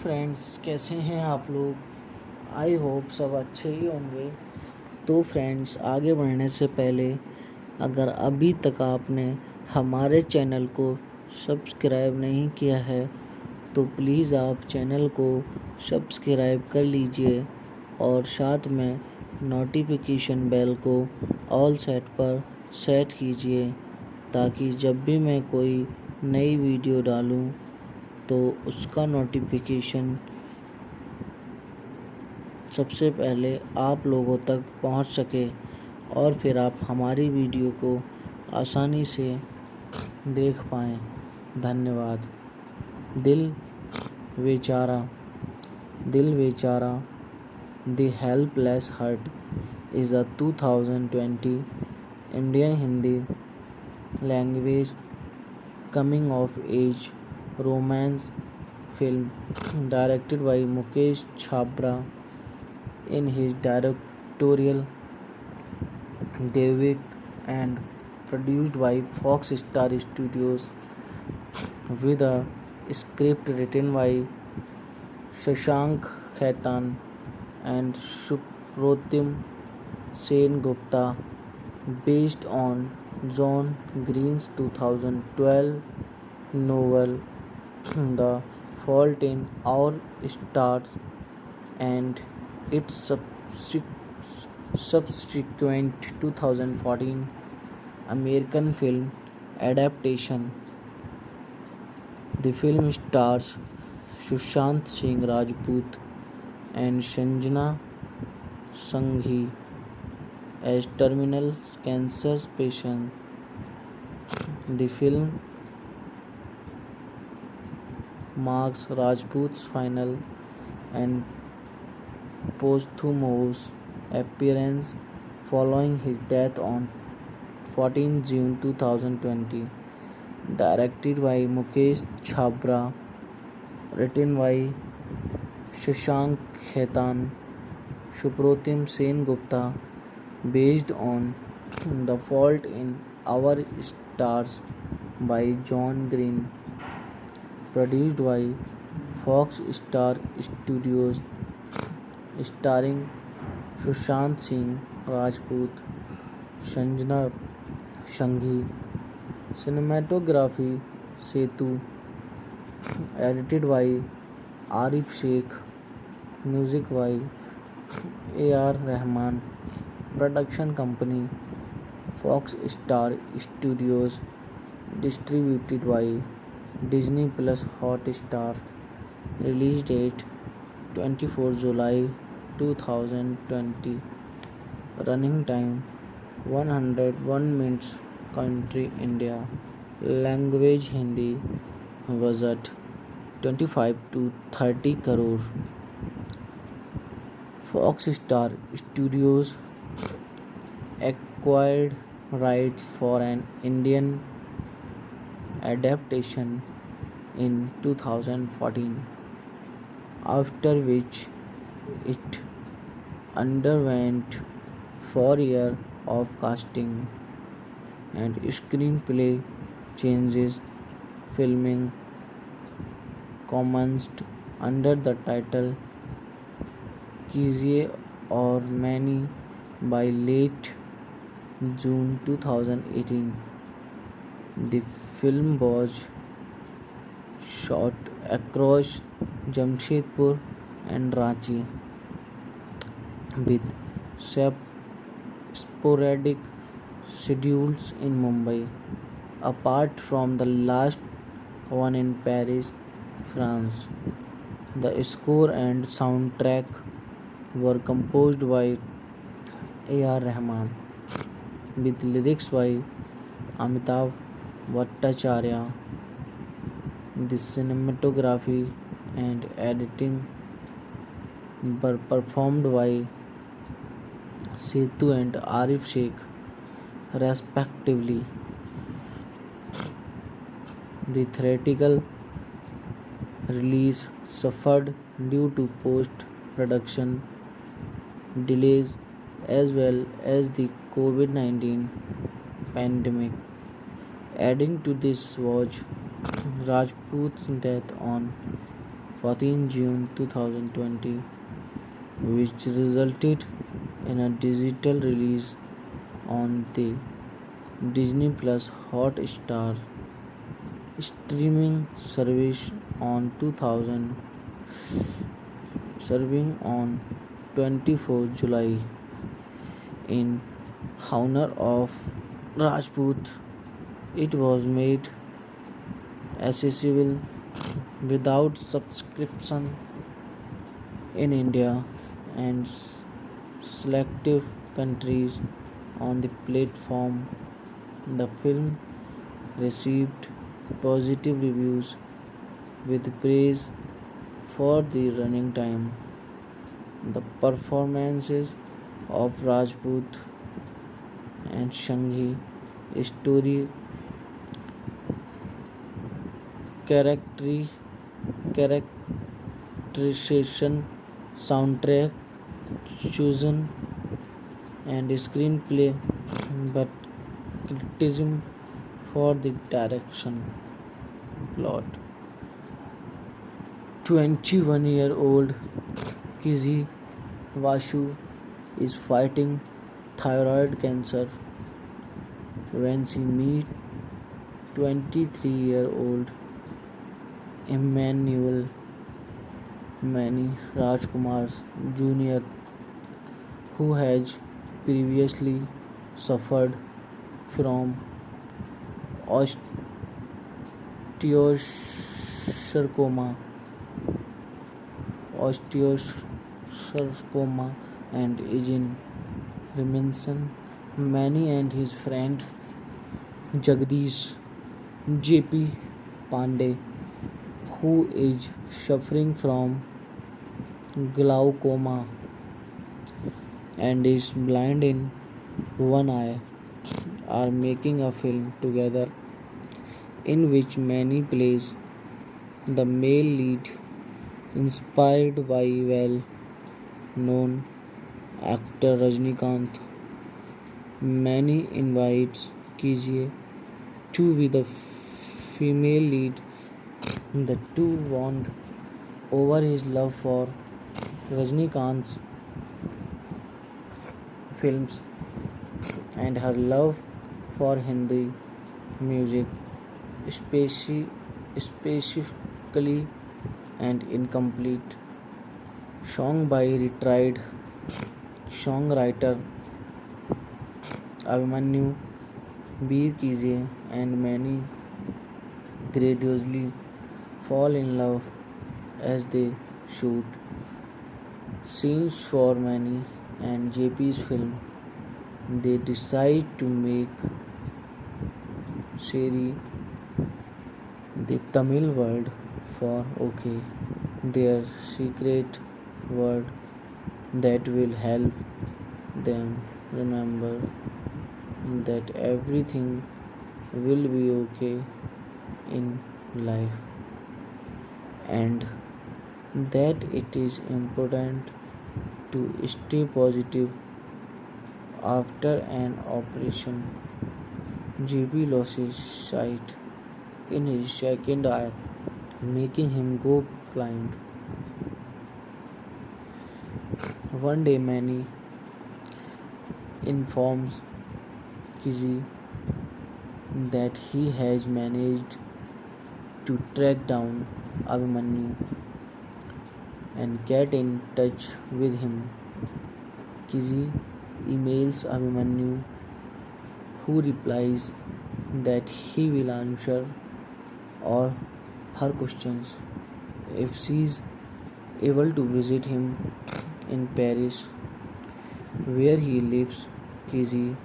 Friends, कैसे हैं आप लोग। आई होप सब अच्छे ही होंगे। तो फ्रेंड्स, आगे बढ़ने से पहले अगर अभी तक आपने हमारे चैनल को सब्सक्राइब नहीं किया है तो प्लीज़ आप चैनल को सब्सक्राइब कर लीजिए और साथ में नोटिफिकेशन बेल को ऑल सेट पर सेट कीजिए ताकि जब भी मैं कोई नई वीडियो डालूं तो उसका नोटिफिकेशन सबसे पहले आप लोगों तक पहुंच सके और फिर आप हमारी वीडियो को आसानी से देख पाएँ। धन्यवाद। Dil Bechara the helpless heart is a 2020 Indian Hindi language coming of age romance film directed by Mukesh Chhabra in his directorial debut and produced by Fox Star Studios with a script written by Shashank Khaitan and Supratim Sen Gupta, based on John Green's 2012 novel The Fault in Our Stars and its subsequent 2014 American film adaptation. The film stars Sushant Singh Rajput and Sanjana Sanghi as terminal cancer patients. The film marks Rajput's final and posthumous appearance following his death on 14 June 2020. Directed by Mukesh Chhabra, written by Shashank Khaitan, Supratim Sen Gupta, based on The Fault in Our Stars by John Green, produced by Fox Star Studios, starring Sushant Singh Rajput, Sanjana Sanghi. Cinematography Setu, edited by Arif Sheikh, music by A.R. Rahman. Production company Fox Star Studios, distributed by Disney Plus Hotstar. Release date 24 July 2020. Running time 101 minutes. Country India. Language Hindi. Budget 25 to 30 crore. Fox Star Studios acquired rights for an Indian adaptation in 2014, after which it underwent 4 years of casting and screenplay changes. Filming commenced under the title कीजिए और many by late June 2018. The film was shot across Jamshedpur and Ranchi with sporadic schedules in Mumbai, apart from the last one in Paris, France. The score and soundtrack were composed by A.R. Rahman, with lyrics by Amitabh Bhattacharya. The cinematography and editing were performed by Setu and Arif Sheikh, respectively. The theatrical release suffered due to post-production delays as well as the COVID-19 pandemic. Adding to this was Rajput's death on 14 June 2020, which resulted in a digital release on the Disney Plus Hotstar streaming service on 2000 serving on 24 July in honor of Rajput. It was made accessible without subscription in India and selective countries on the platform. The film received positive reviews with praise for the running time, the performances of Rajput and Shanghi, story character characterization, soundtrack chosen, and screenplay, but criticism for the direction. Plot: 21-year-old Kizzy Vasu is fighting thyroid cancer when she meets 23-year-old Emmanuel Mani Rajkumar Jr., who has previously suffered from osteosarcoma, osteosarcoma and is in remission. Mani and his friend Jagdish JP Pandey, who is suffering from glaucoma and is blind in one eye, are making a film together in which Mani plays the male lead, inspired by well-known actor Rajnikant. Mani invites Kizzy to be the female lead. The two bond over his love for Rajnikant's films and her love for Hindi music, specifically and incomplete song by retired songwriter Abhimanyu. Veer Kizzy and Mani gradually fall in love as they shoot scenes for Mani and JP's film. They decide to make Seri the Tamil word for okay, their secret word that will help them remember that everything will be okay in life and that it is important to stay positive after an operation. JP loses sight in his second eye, making him go blind. One day, Mani informs Kizzy that he has managed to track down Abhimanyu and get in touch with him. Kizzy emails Abhimanyu, who replies that he will answer all her questions if she is able to visit him in Paris, where he lives. Kizzy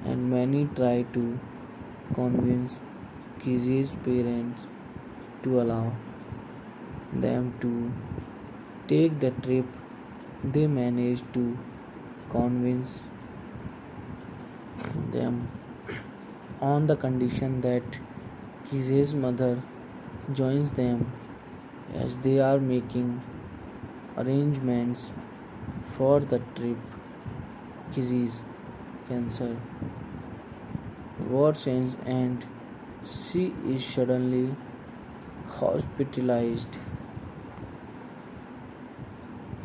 and Mani try to convince Kizzy's parents to allow them to take the trip. They manage to convince them on the condition that Kizzy's mother joins them as they are making arrangements for the trip. Kizzy's cancer worsens and she is suddenly hospitalized.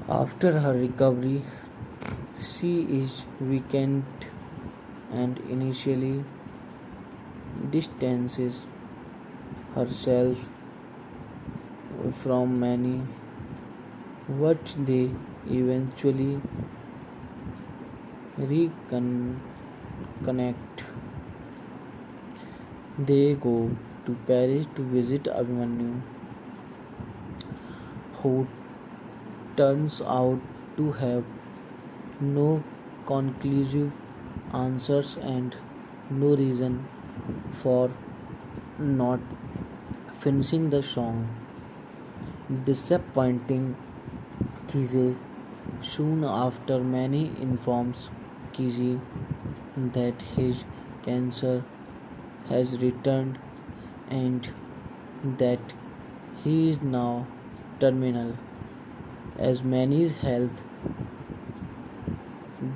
After her recovery, she is weakened and initially distances herself from many, but they eventually reconnect. They go to Paris to visit Abhimanyu, who turns out to have no conclusive answers and no reason for not finishing the song. Disappointing Kize soon after Manny informs Kizi that his cancer has returned and that he is now terminal. As Manny's health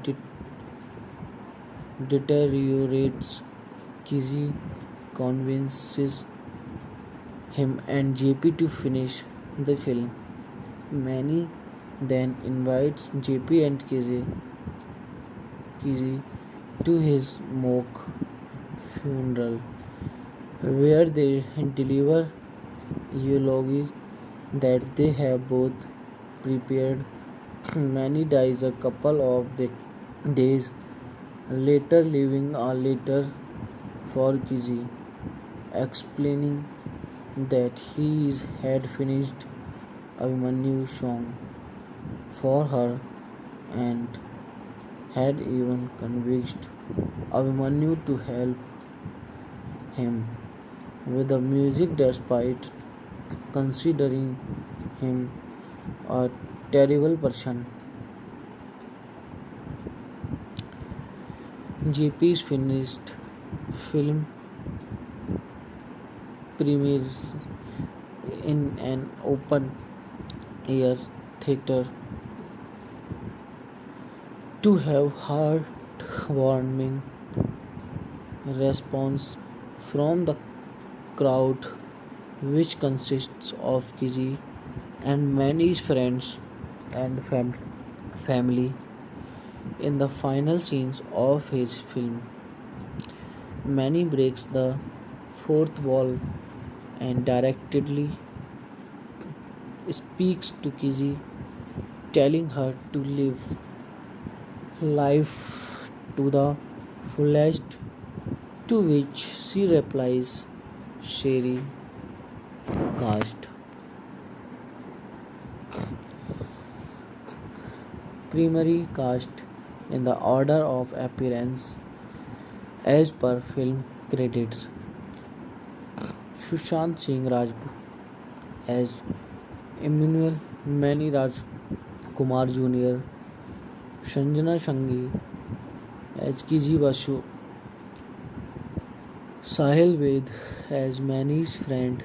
de- deteriorates, Kizi convinces him and JP to finish the film. Manny then invites JP and Kizi to his mock funeral, where they deliver eulogies that they have both prepared. Manny dies a couple of days later, leaving a letter for Kizi, explaining that had finished Abhimanyu song for her and had even convinced Abhimanyu to help him with the music despite considering him a terrible person. JP's finished film premieres in an open air theater to have heartwarming response from the crowd, which consists of Kizzy and many friends and family. In the final scenes of his film, Manny breaks the fourth wall and directly speaks to Kizzy, telling her to live life to the fullest, to which she replies, Sherry cast. Primary cast in the order of appearance as per film credits. Sushant Singh Rajput as Emmanuel, Manny Raj Kumar Jr., Sanjana Shangi as Kiji Basu, Sahil Ved as Manny's friend,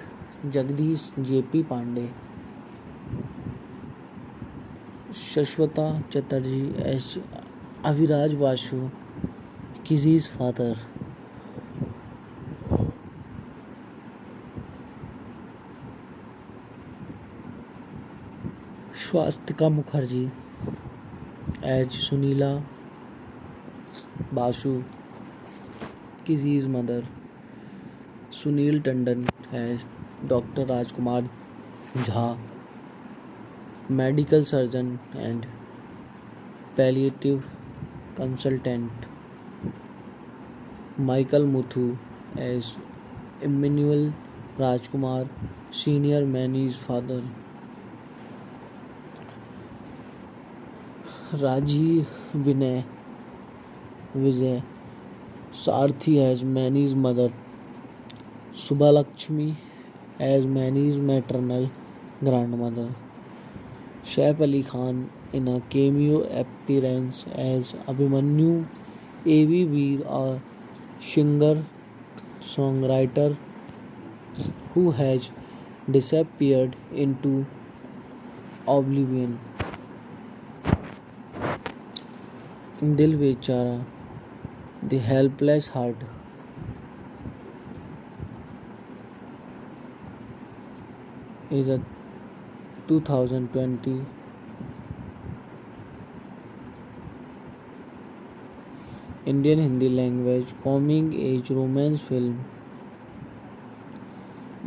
Jagdish J.P. Pandey, Shashwata Chatterjee as Aviraj Basu, Kizi's father. Swastika Mukherjee as Sunila Basu, Kizi's mother. Sunil Tandon as Dr. Rajkumar Jha, medical surgeon and palliative consultant. Michael Muthu as Emmanuel Rajkumar, senior Manny's father. Raji Vijay Sarthi as Manny's mother. Subbalakshmi as Manny's maternal grandmother. Saif Ali Khan in a cameo appearance as Abhimanyu. A.V. Veer, a singer songwriter who has disappeared into oblivion. Dil Bechara, the helpless heart. Is a 2020 Indian Hindi language coming age romance film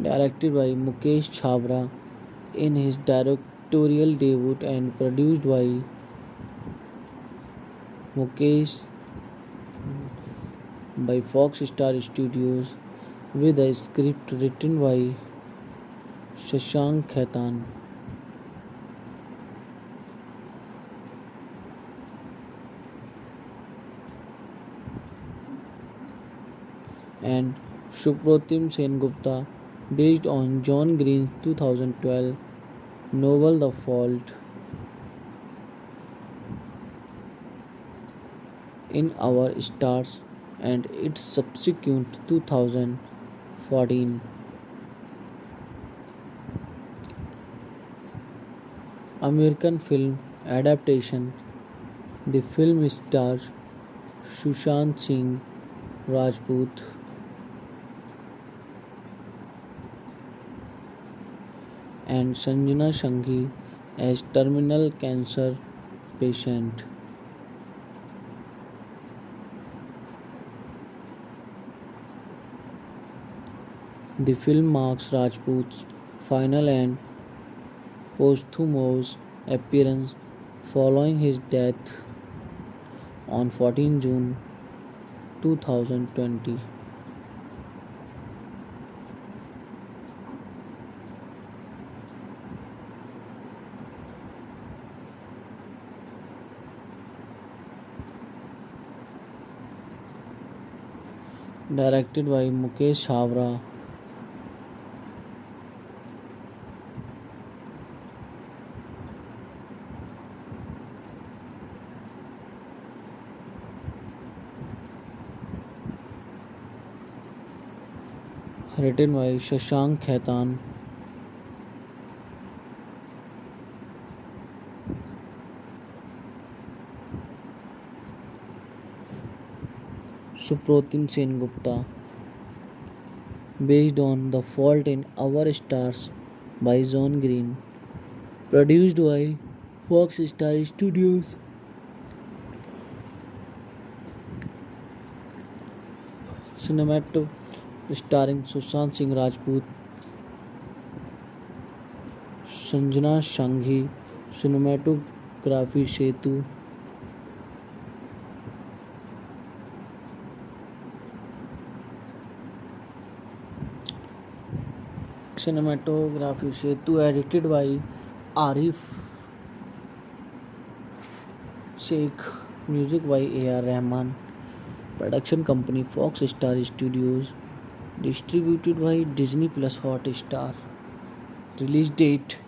directed by Mukesh Chhabra in his directorial debut and produced by Mukesh by Fox Star Studios with a script written by Shashank Khaitan and Supratim Sengupta, based on John Green's 2012 novel The Fault in Our Stars and its subsequent 2014 American film adaptation. The film stars Sushant Singh Rajput and Sanjana Sanghi as terminal cancer patient. The film marks Rajput's final and posthumous appearance following his death on 14 June 2020. Directed by Mukesh Chhabra. Written by Shashank Khaitan. Supratim Sengupta, based on The Fault in Our Stars by John Green, produced by Fox Star Studios. Cinematography starring Sushant Singh Rajput, Sanjana Sanghi, cinematography Setu, edited by Arif Sheikh, music by A.R. Rahman, production company Fox Star Studios, distributed by Disney Plus Hotstar. Release date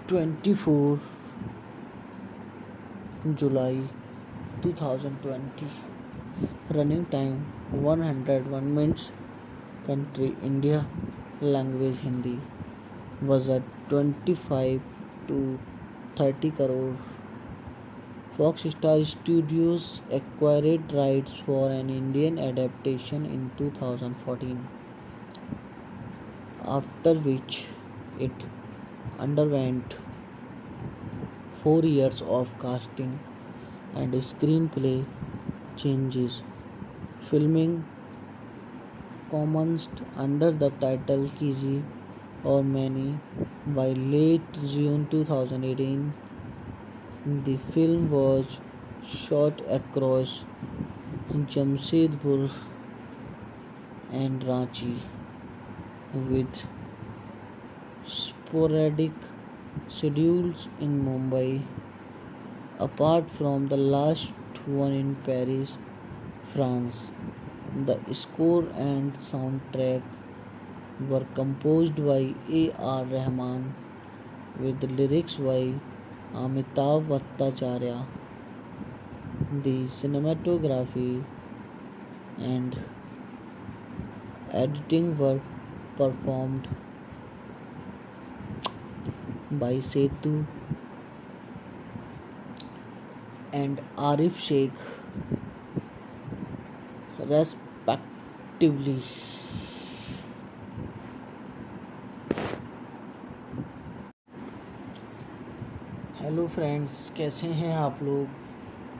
24 July 2020. Running time 101 minutes. Country India. Language Hindi. Budget 25 to 30 crore. Fox Star Studios acquired rights for an Indian adaptation in 2014, after which it underwent 4 years of casting and screenplay changes. Filming commenced under the title Kisi or Many by late June 2018. The film was shot across Jamshedpur and Ranchi, with sporadic schedules in Mumbai. Apart from the last one in Paris, France, the score and soundtrack were composed by A.R. Rahman with lyrics by Amitav Bhattacharya. The cinematography and editing were performed by Setu and Arif Sheikh, respectively. Hello friends, कैसे हैं आप लोग।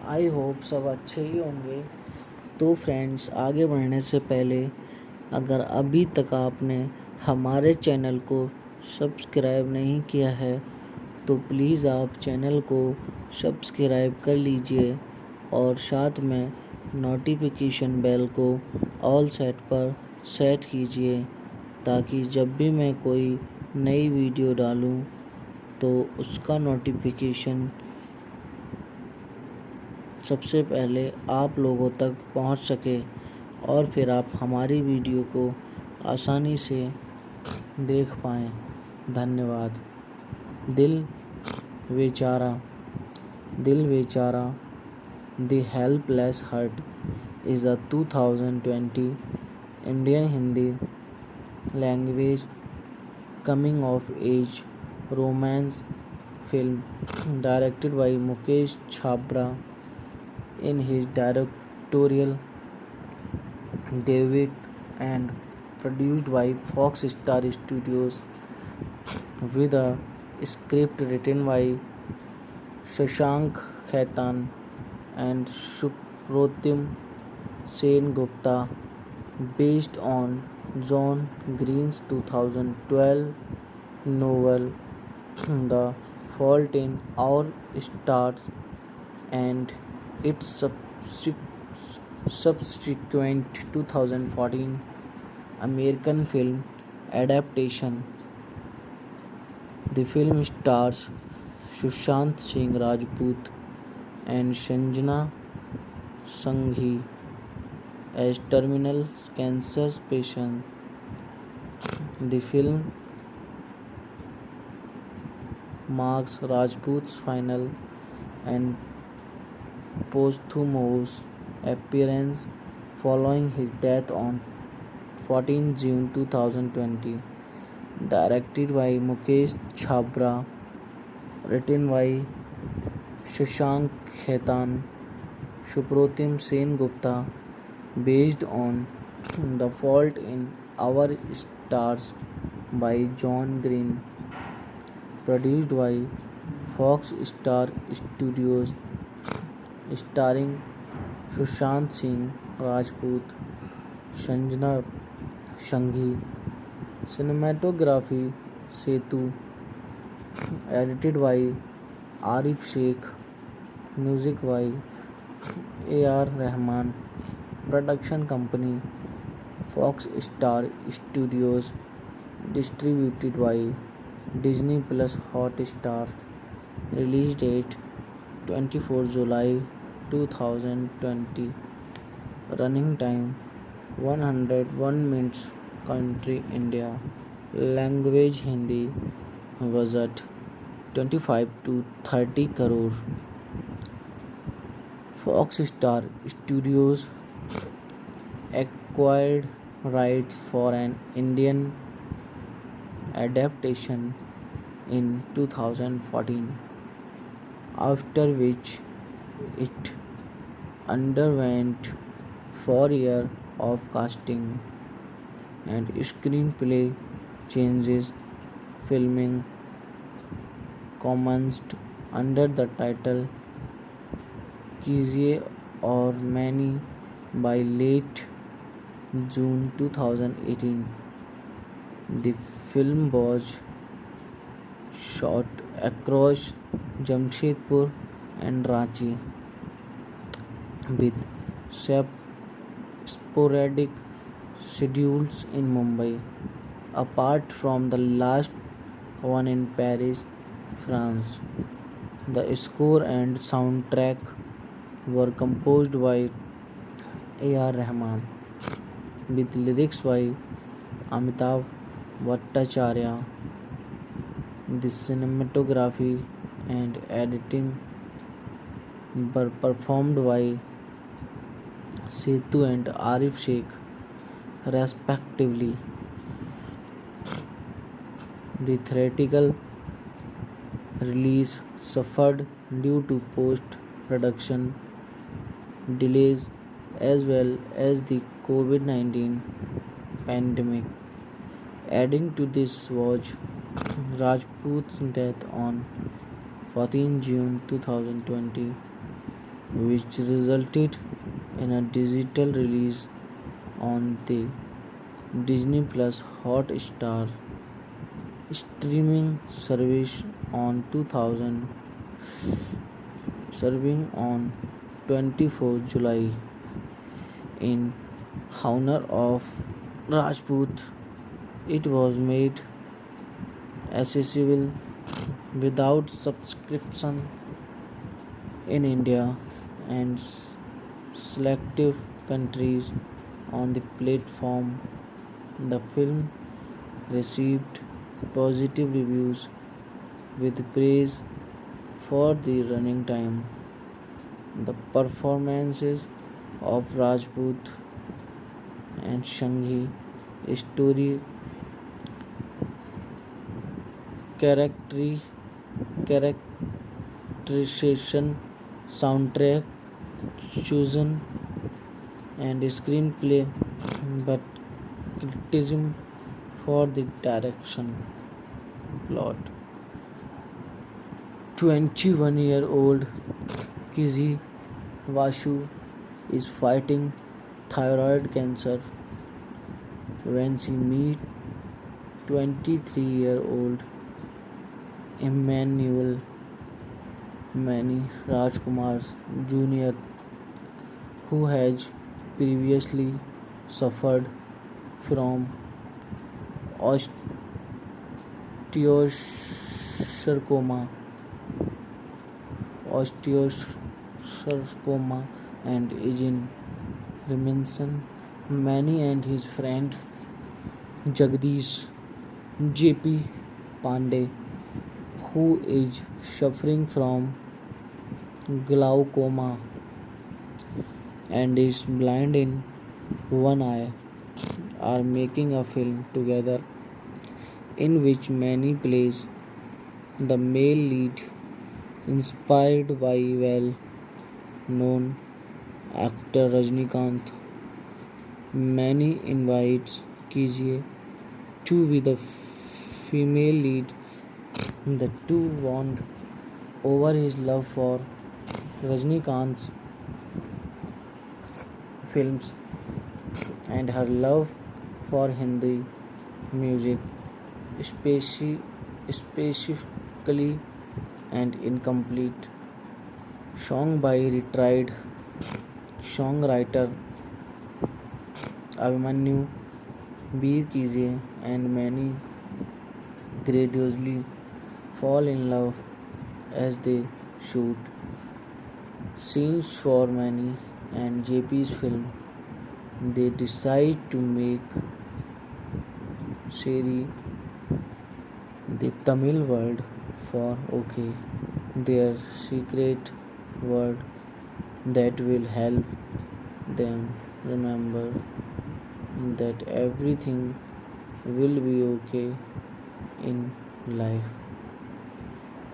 I hope सब अच्छे ही होंगे। तो friends, आगे बढ़ने से पहले अगर अभी तक आपने हमारे चैनल को सब्सक्राइब नहीं किया है तो प्लीज़ आप चैनल को सब्सक्राइब कर लीजिए और साथ में नोटिफिकेशन बेल को ऑल सेट पर सेट कीजिए, ताकि जब भी मैं कोई नई वीडियो डालूं तो उसका नोटिफिकेशन सबसे पहले आप लोगों तक पहुंच सके और फिर आप हमारी वीडियो को आसानी से देख पाएँ। धन्यवाद। Dil Bechara Dil Bechara the helpless heart is a 2020 Indian Hindi language coming of age romance film directed by Mukesh Chhabra in his directorial debut and produced by Fox Star Studios, with a script written by Shashank Khaitan and Supratim Sen Gupta, based on John Green's 2012 novel The Fault in Our Stars and its subsequent 2014 American film adaptation. The film stars Sushant Singh Rajput and Sanjana Sanghi as terminal cancer patients. The film marks Rajput's final and posthumous appearance following his death on 14 June 2020. Directed by Mukesh Chhabra, written by Shashank Khaitan, Supratim Sen Gupta, based on The Fault in Our Stars by John Green, produced by Fox Star Studios, starring Sushant Singh Rajput, Sanjana Sanghi, cinematography Setu, edited by Arif Sheikh, music by A.R. Rahman, production company Fox Star Studios, distributed by Disney Plus Hotstar, release date 24 July 2020, running time 101 minutes, country India, language Hindi, budget 25 to 30 crore. Fox Star Studios acquired rights for an Indian adaptation in 2014, after which it underwent 4 years of casting and screenplay changes. Filming commenced under the title कीजिए और Many by late June 2018. The film was shot across Jamshedpur and Ranchi, with sporadic schedules in Mumbai. Apart from the last one in Paris, France, the score and soundtrack were composed by A.R. Rahman, with lyrics by Amitav Bhattacharya. The cinematography and editing were performed by Setu and Arif Sheikh, respectively. The theatrical release suffered due to post-production delays as well as the COVID-19 pandemic. Adding to this was Rajput's death on 14 June 2020. which resulted in a digital release on the Disney Plus Hotstar streaming service on 2000 serving on 24 July in honor of Rajput. It was made accessible without subscription in India and selective countries on the platform. The film received positive reviews with praise for the running time, the performances of Rajput and Shanghi, story character characterization, soundtrack chosen, and screenplay, but criticism for the direction. Plot: 21-year-old Kizzy Vasu is fighting thyroid cancer when she meets 23-year-old Emmanuel Mani Rajkumar Jr., who has previously suffered from osteosarcoma, osteosarcoma and aging Remington. Mani and his friend Jagdish JP Pandey, who is suffering from glaucoma and is blind in one eye, are making a film together in which Mani plays the male lead, inspired by well known actor Rajnikant. Mani invites Kizzy to be the female lead. The two bond over his love for Rajnikant's films and her love for Hindi music, specifically and incomplete song by retired songwriter Abhimanyu Bir Kizzy and Mani gradually fall in love as they shoot scenes for Mani and JP's film. They decide to make Seri the Tamil word for okay, their secret word that will help them remember that everything will be okay in life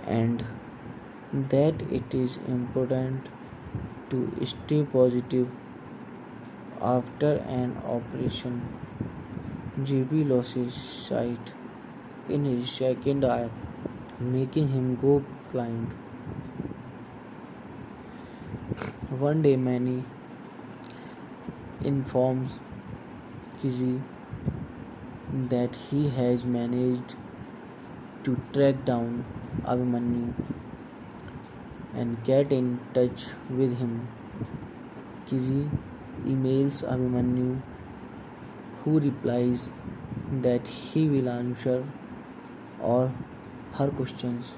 and that it is important to stay positive after an operation. JP loses sight in his second eye, making him go blind. One day, Mani informs Kizzy that he has managed to track down Abhimanyu and get in touch with him. Kizzy emails Abhimanyu, who replies that he will answer all her questions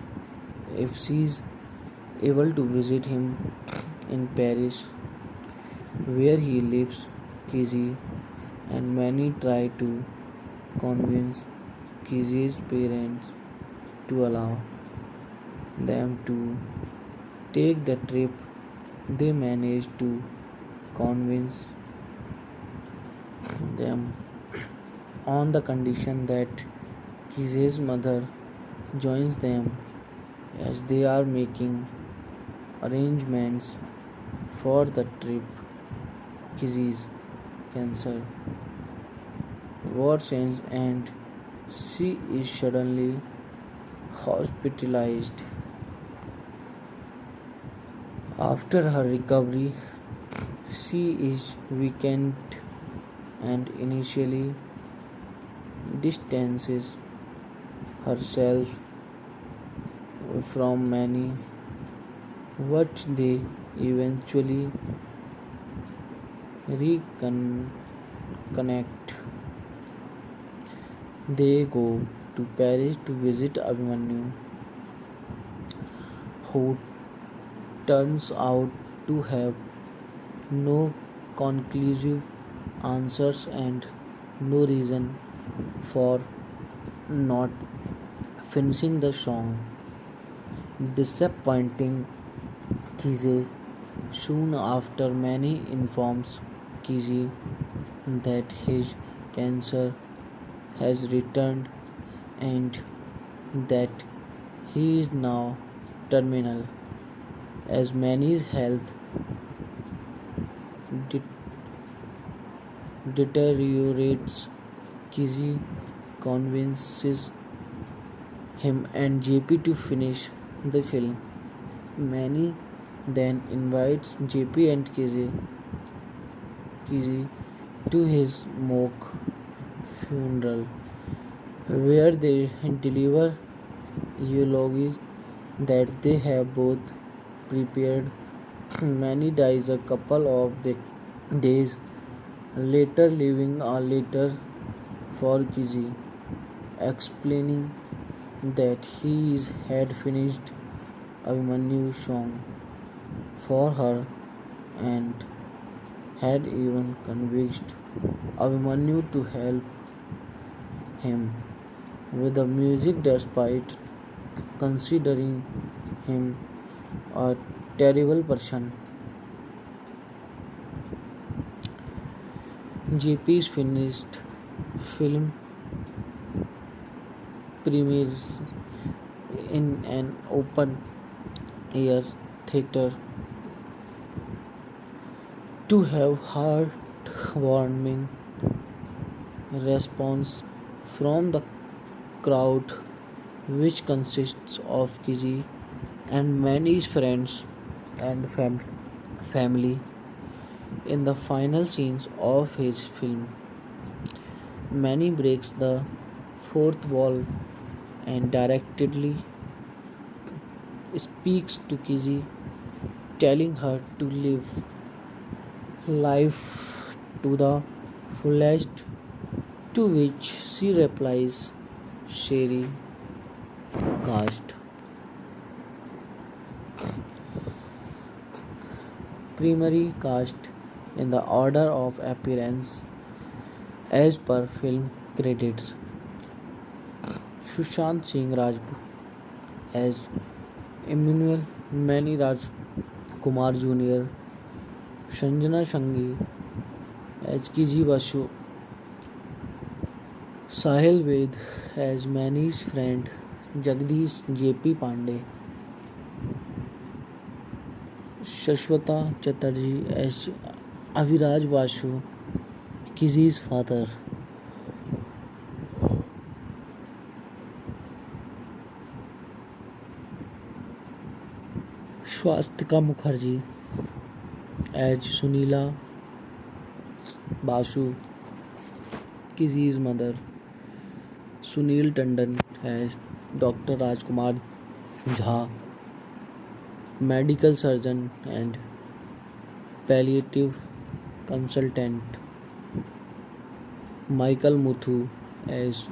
if she is able to visit him in Paris, where he lives. Kizzy and Mani try to convince Kizzy's parents to allow them to take the trip. They manage to convince them on the condition that Kizzy's mother joins them as they are making arrangements for the trip. Kizzy's cancer worsens and she is suddenly hospitalized. After her recovery, she is weakened and initially distances herself from many, but they eventually reconnect. They go to Paris to visit Abhimanyu, who turns out to have no conclusive answers and no reason for not finishing the song. Disappointing Kizzy soon after Manny informs Kizzy that his cancer has returned and that he is now terminal. As Manny's health de- deteriorates, Kizzy convinces him and JP to finish the film. Manny then invites JP and Kizzy to his mock funeral, where they deliver eulogies that they have both prepared. Manny dies a couple of days later, leaving a letter for Kizzy, explaining that had finished Abhimanyu song for her and had even convinced Abhimanyu to help him with the music despite considering him a terrible person. JP's finished film premieres in an open air theater to have heartwarming response from the crowd, which consists of Kizzy and many friends and family. In the final scenes of his film, Manny breaks the fourth wall and directly speaks to Kizzy, telling her to live life to the fullest, to which she replies, Sherry cast. Primary cast in the order of appearance as per film credits. Sushant Singh Rajput as Emmanuel, Manny Rajkumar Jr., Sanjana Shangi as Kizzy Basu, Sahil Ved as Manny's friend, Jagdish JP Pandey, Shashwata Chatterjee as Aviraj Basu, Kizzy's father. Swastika Mukherjee as Sunila Basu, Kizzy's mother. Sunil Tandon as Dr. Rajkumar Jha, medical surgeon and palliative consultant. Michael Muthu as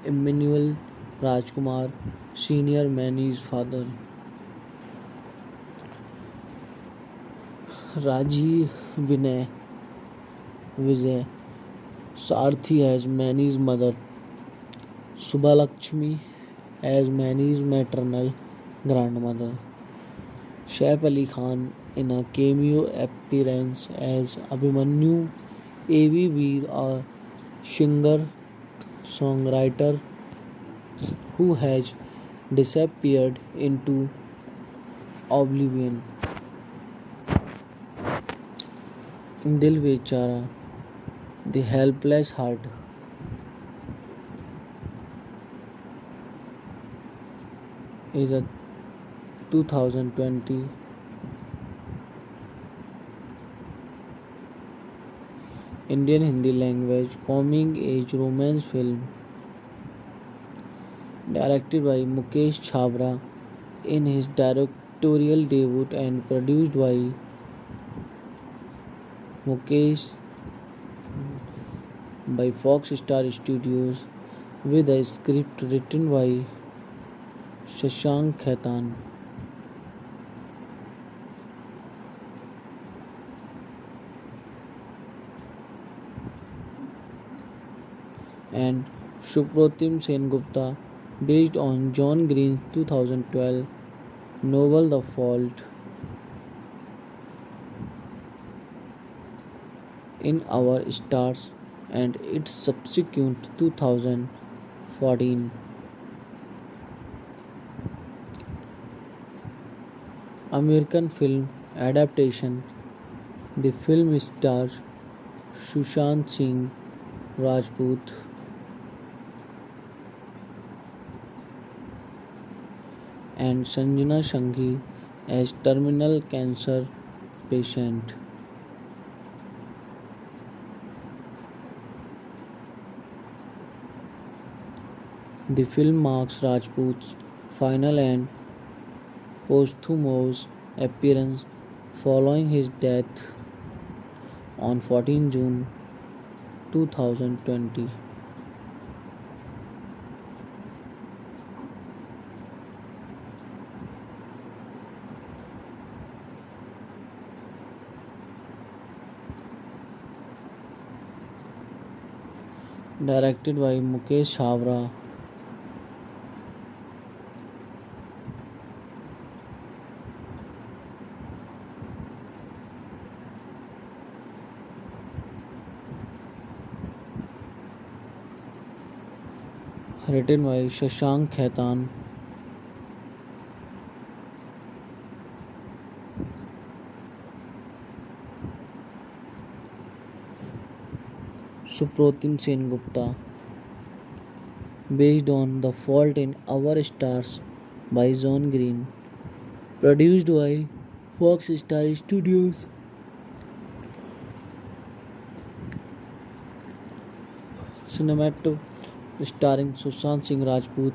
Emmanuel Rajkumar, senior Manny's father. Raji Vijay Sarthi as Manny's mother. Subhalakshmi as Manny's maternal grandmother. Saif Ali Khan in a cameo appearance as Abhimanyu. A.V. Veer, a singer songwriter who has disappeared into oblivion. Dil Bechara, the helpless heart. Is a 2020 Indian Hindi language coming age romance film directed by Mukesh Chhabra in his directorial debut and produced Mukesh by Fox Star Studios with a script written by Shashank Khaitan and Supratim Sengupta, based on John Green's 2012 novel The Fault in Our Stars and its subsequent 2014 American film adaptation. The film stars Sushant Singh Rajput and Sanjana Sanghi as terminal cancer patient. The film marks Rajput's final and posthumous appearance following his death on 14 June 2020. Directed by Mukesh Chhabra. Written by Shashank Khaitan. Supratim Sengupta, based on The Fault in Our Stars by John Green, produced by Fox Star Studios. Cinematography starring Sushant Singh Rajput,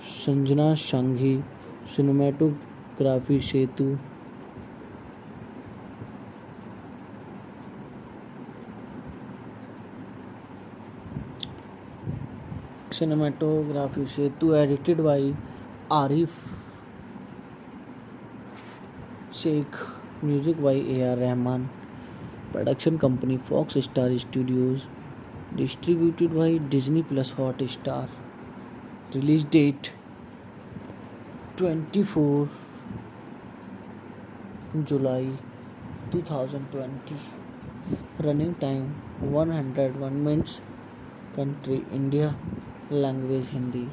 Sanjana Sanghi, cinematography Setu, edited by Arif Sheikh, music by A.R. Rahman, production company Fox Star Studios, distributed by Disney Plus Hotstar. Release date 24 July 2020. Running time 101 minutes. Country India. Language Hindi.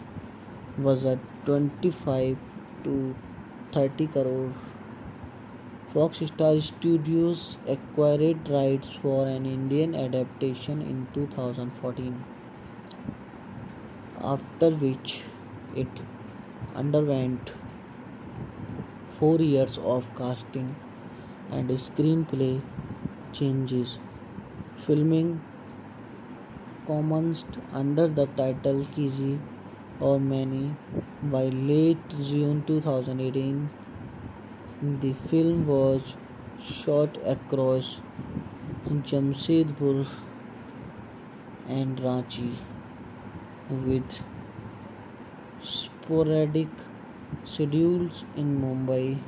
Budget 25 to 30 crore. Fox Star Studios acquired rights for an Indian adaptation in 2014, after which it underwent 4 years of casting and screenplay changes. Filming commenced under the title Kisi or Many by late June 2018. The film was shot across Jamshedpur and Ranchi, with sporadic schedules in Mumbai.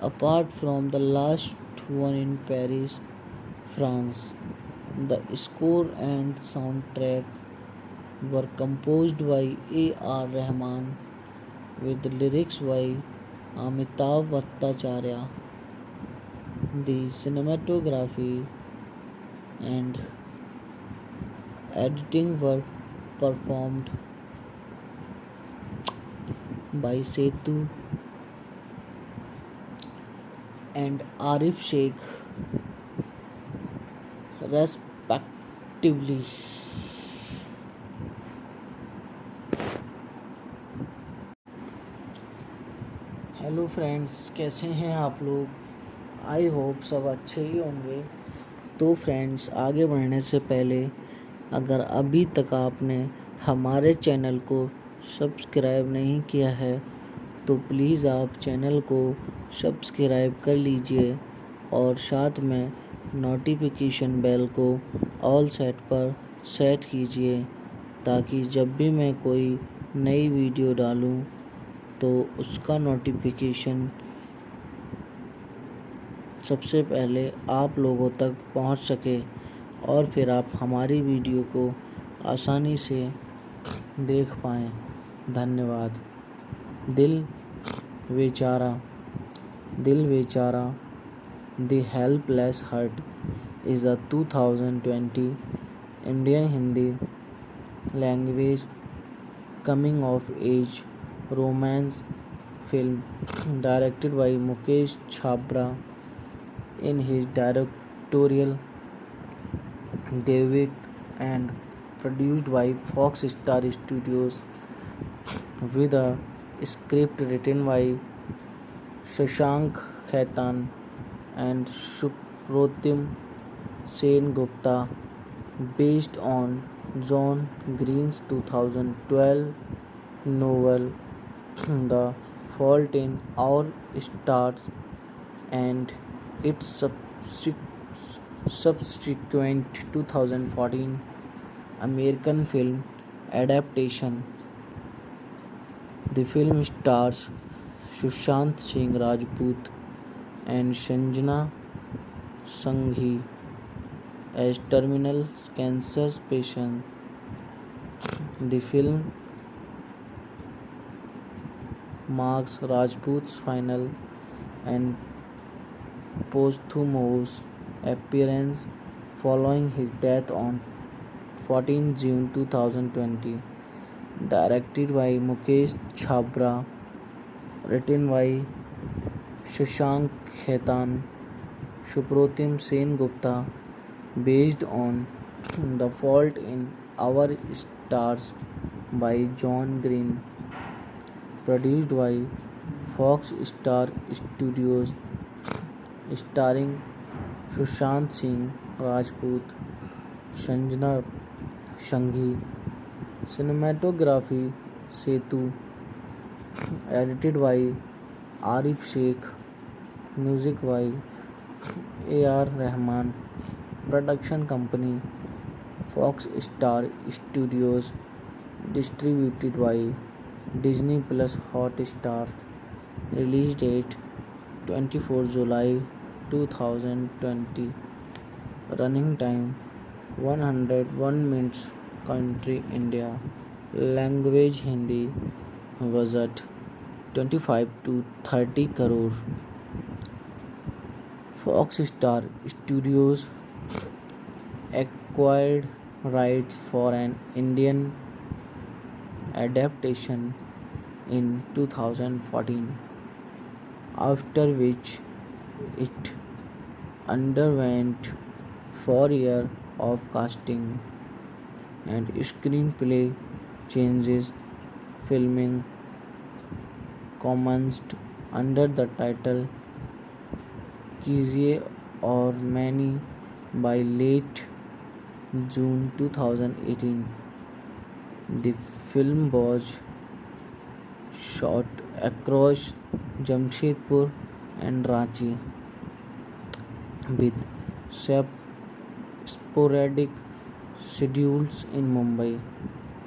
Apart from the last one in Paris, France, the score and soundtrack were composed by A.R. Rahman with lyrics by Amitav Bhattacharya. The cinematography and editing were performed by Setu and Arif Sheikh respectively. Hello friends, कैसे हैं आप लोग। I hope सब अच्छे ही होंगे। तो friends, आगे बढ़ने से पहले अगर अभी तक आपने हमारे चैनल को सब्सक्राइब नहीं किया है तो प्लीज़ आप चैनल को सब्सक्राइब कर लीजिए और साथ में नोटिफिकेशन बेल को ऑल सेट पर सेट कीजिए ताकि जब भी मैं कोई नई वीडियो डालूं तो उसका नोटिफिकेशन सबसे पहले आप लोगों तक पहुंच सके और फिर आप हमारी वीडियो को आसानी से देख पाएँ। धन्यवाद। Dil Bechara the helpless heart is a 2020 Indian Hindi language coming of age romance film directed by Mukesh Chhabra in his directorial debut and produced by Fox Star Studios with a script written by Shashank Khaitan and Supratim Sen Gupta, based on John Green's 2012 novel The Fault in Our Stars and its subsequent 2014 American film adaptation. The film stars Sushant Singh Rajput and Sanjana Sanghi as terminal cancer patients. The film marks Rajput's final and posthumous appearance following his death on 14 June 2020. Directed by Mukesh Chhabra, written by Shashank Khaitan, Supratim Sen Gupta, based on The Fault in Our Stars by John Green, produced by Fox Star Studios, starring Sushant Singh Rajput, Sanjana Sanghi, cinematography Setu, edited by Arif Sheikh, music by A.R. Rahman, production company Fox Star Studios, distributed by Disney Plus Hotstar, release date 24 July 2020, running time 101 minutes, country India, language Hindi, budget 25 to 30 crore. Fox Star Studios acquired rights for an Indian adaptation in 2014, after which it underwent 4 years of casting and screenplay changes. Filming commenced under the title कीजिए और many by late June 2018. The film was shot across Jamshedpur and Ranchi, with sporadic schedules in Mumbai,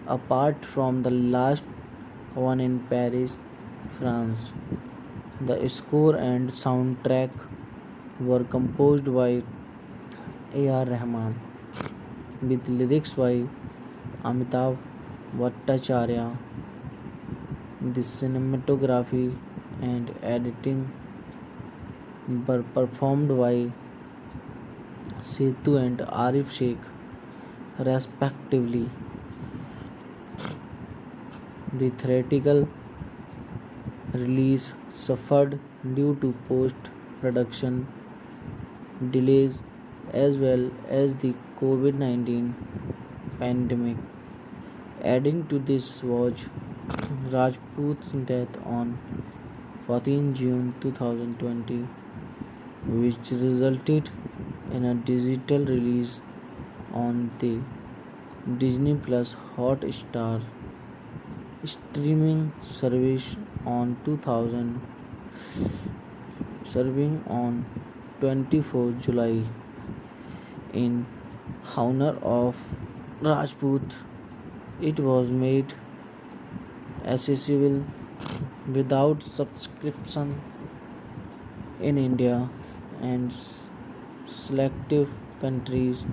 apart from the last one in Paris, France. The score and soundtrack were composed by A.R. Rahman, with lyrics by Amitabh Bhattacharya. The cinematography and editing were performed by Setu and Arif Sheikh, respectively. The theatrical release suffered due to post-production delays as well as the COVID-19 pandemic. Adding to this was Rajput's death on 14 June 2020. which resulted in a digital release on the Disney Plus Hotstar streaming service on 2000 serving on 24 July in honor of Rajput. It was made accessible without subscription in India and selective countries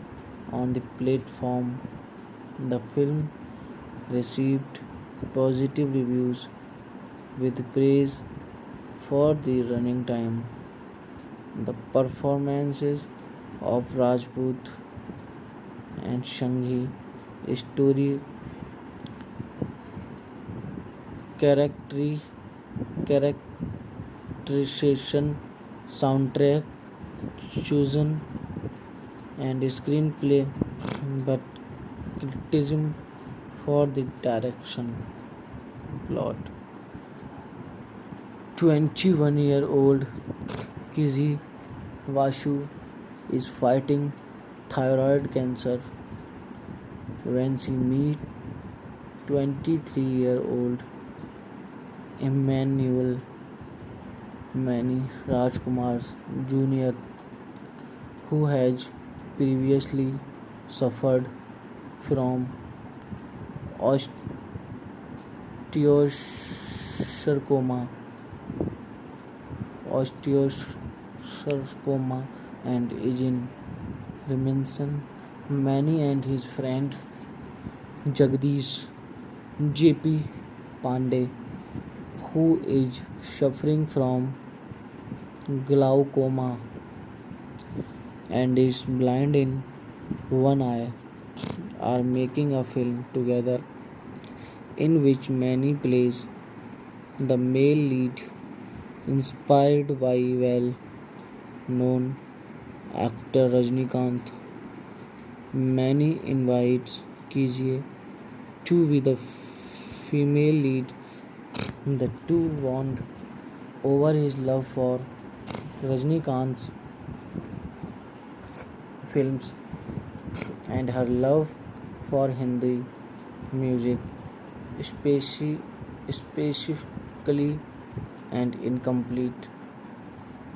on the platform. The film received positive reviews with praise for the running time, the performances of Rajput and Shanghi, story character characterization, soundtrack chosen, and screenplay, but criticism for the direction. Plot: 21-year-old Kizzy Vasu is fighting thyroid cancer when she meets 23-year-old Emmanuel Mani Rajkumar Jr., who has previously suffered from osteosarcoma, osteosarcoma and aging. Remington Mani and his friend Jagdish J.P. Pandey, who is suffering from glaucoma and is blind in one eye, are making a film together in which Mani plays the male lead, inspired by well-known actor Rajnikant. Mani invites Kizzy to be the female lead. The two bond over his love for Rajnikant's films and her love for Hindi music, specifically and incomplete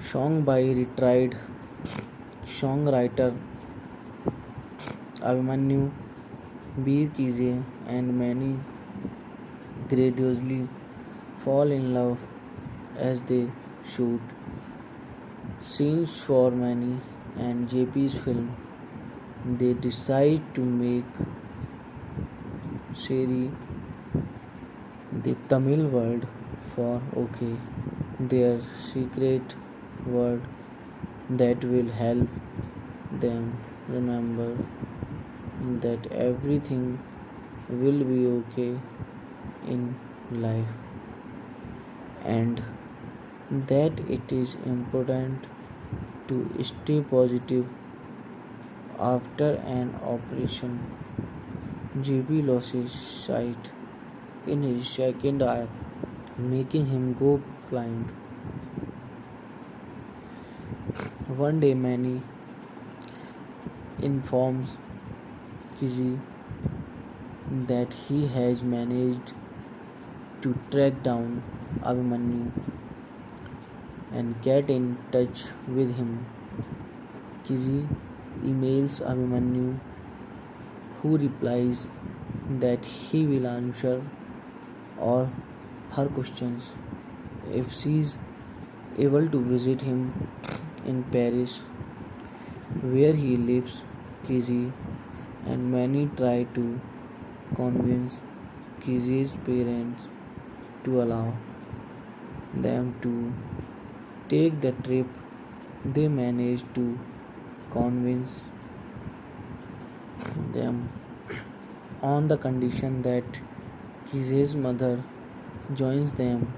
song by retired songwriter Abhimanyu Bir Kizzy and Mani gradually fall in love as they shoot scenes for Mani and JP's film. They decide to make Seri the Tamil word for okay, their secret word that will help them remember that everything will be okay in life and that it is important to stay positive after an operation. JP loses sight in his second eye, making him go blind. One day, Mani informs Kizzy that he has managed to track down Abhimanyu and get in touch with him. Kizzy emails Abhimanyu, who replies that he will answer all her questions if she is able to visit him in Paris, where he lives. Kizzy and Mani try to convince Kizzy's parents to allow them to take the trip. They manage to convince them on the condition that Kizzy's mother joins them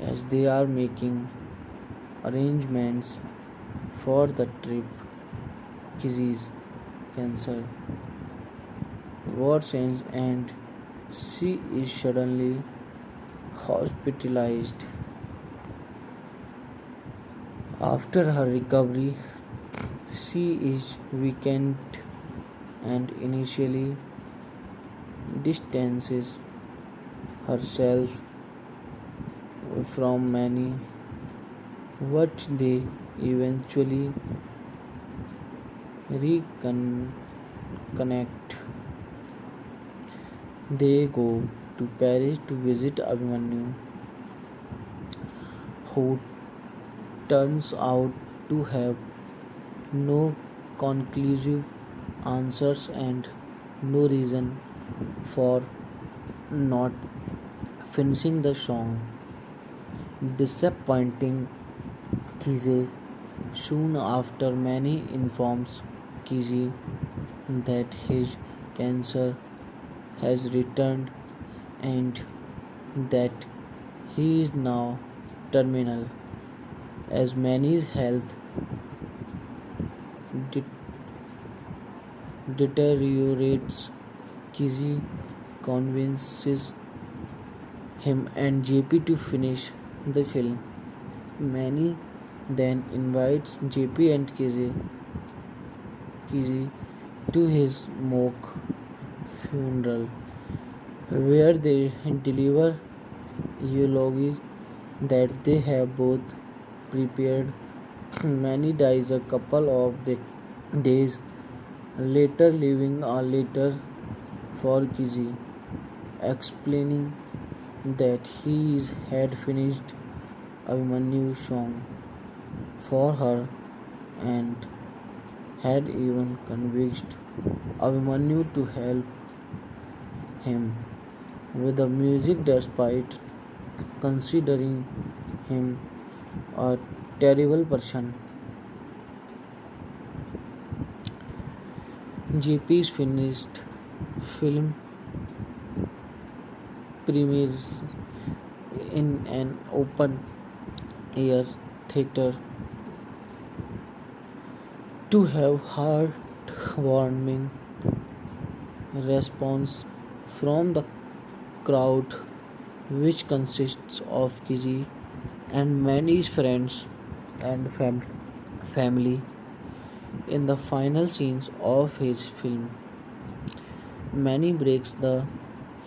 as they are making arrangements for the trip. Kizzy's cancer worsens and she is suddenly hospitalized. After her recovery, she is weakened and initially distances herself from many, but they eventually reconnect. They go to Paris to visit Abhimanyu, who turns out to have no conclusive answers and no reason for not finishing the song. Disappointing Kize soon after Manny informs Kizi that his cancer has returned and that he is now terminal. As Manny's health de- deteriorates, Kizi convinces him and JP to finish the film. Manny then invites JP and Kizi to his mock funeral, where they deliver eulogies that they have both prepared. Manny dies a couple of days later, leaving a letter for Kizi, explaining that had finished Abhimanyu song for her and had even convinced Abhimanyu to help him with the music despite considering him a terrible person. JP's finished film premieres in an open air theater to have heartwarming response from the crowd, which consists of Kizi and many friends and family. In the final scenes of his film, Manny breaks the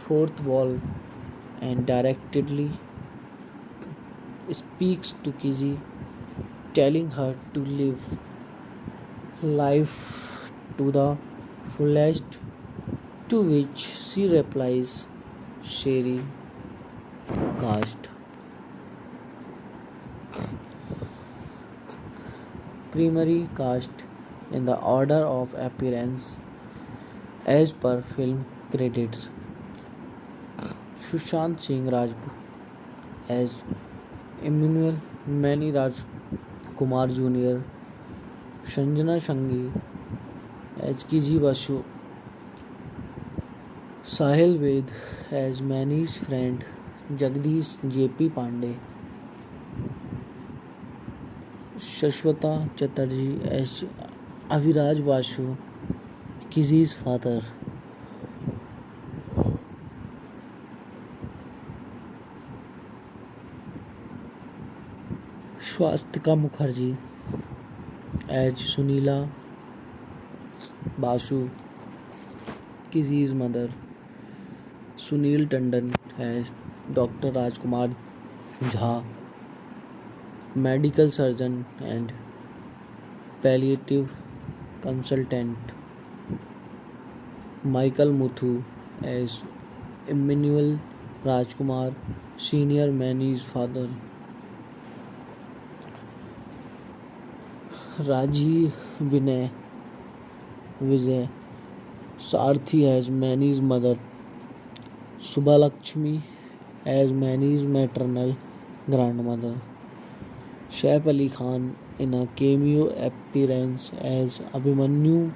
fourth wall and directly speaks to Kizi, telling her to live life to the fullest, to which she replies, Sherry cast. Primary cast in the order of appearance as per film credits. Sushant Singh Rajput as Emmanuel, Manny Rajkumar Jr., Sanjana Shangi as Kiji Basu, Sahil Ved as Manny's friend, Jagdish JP Pandey, Shashwata Chatterjee as Aviraj Basu, Kizi's father. Swastika Mukherjee as Sunila Basu, Kizi's mother. Sunil Tandon as Dr. Rajkumar Jha, medical surgeon and palliative consultant. Michael Muthu as Emmanuel Rajkumar, senior Manny's father. Raji Vijay Sarthi as Manny's mother. Subhalakshmi as Manny's maternal grandmother. Saif Ali Khan in a cameo appearance as Abhimanyu.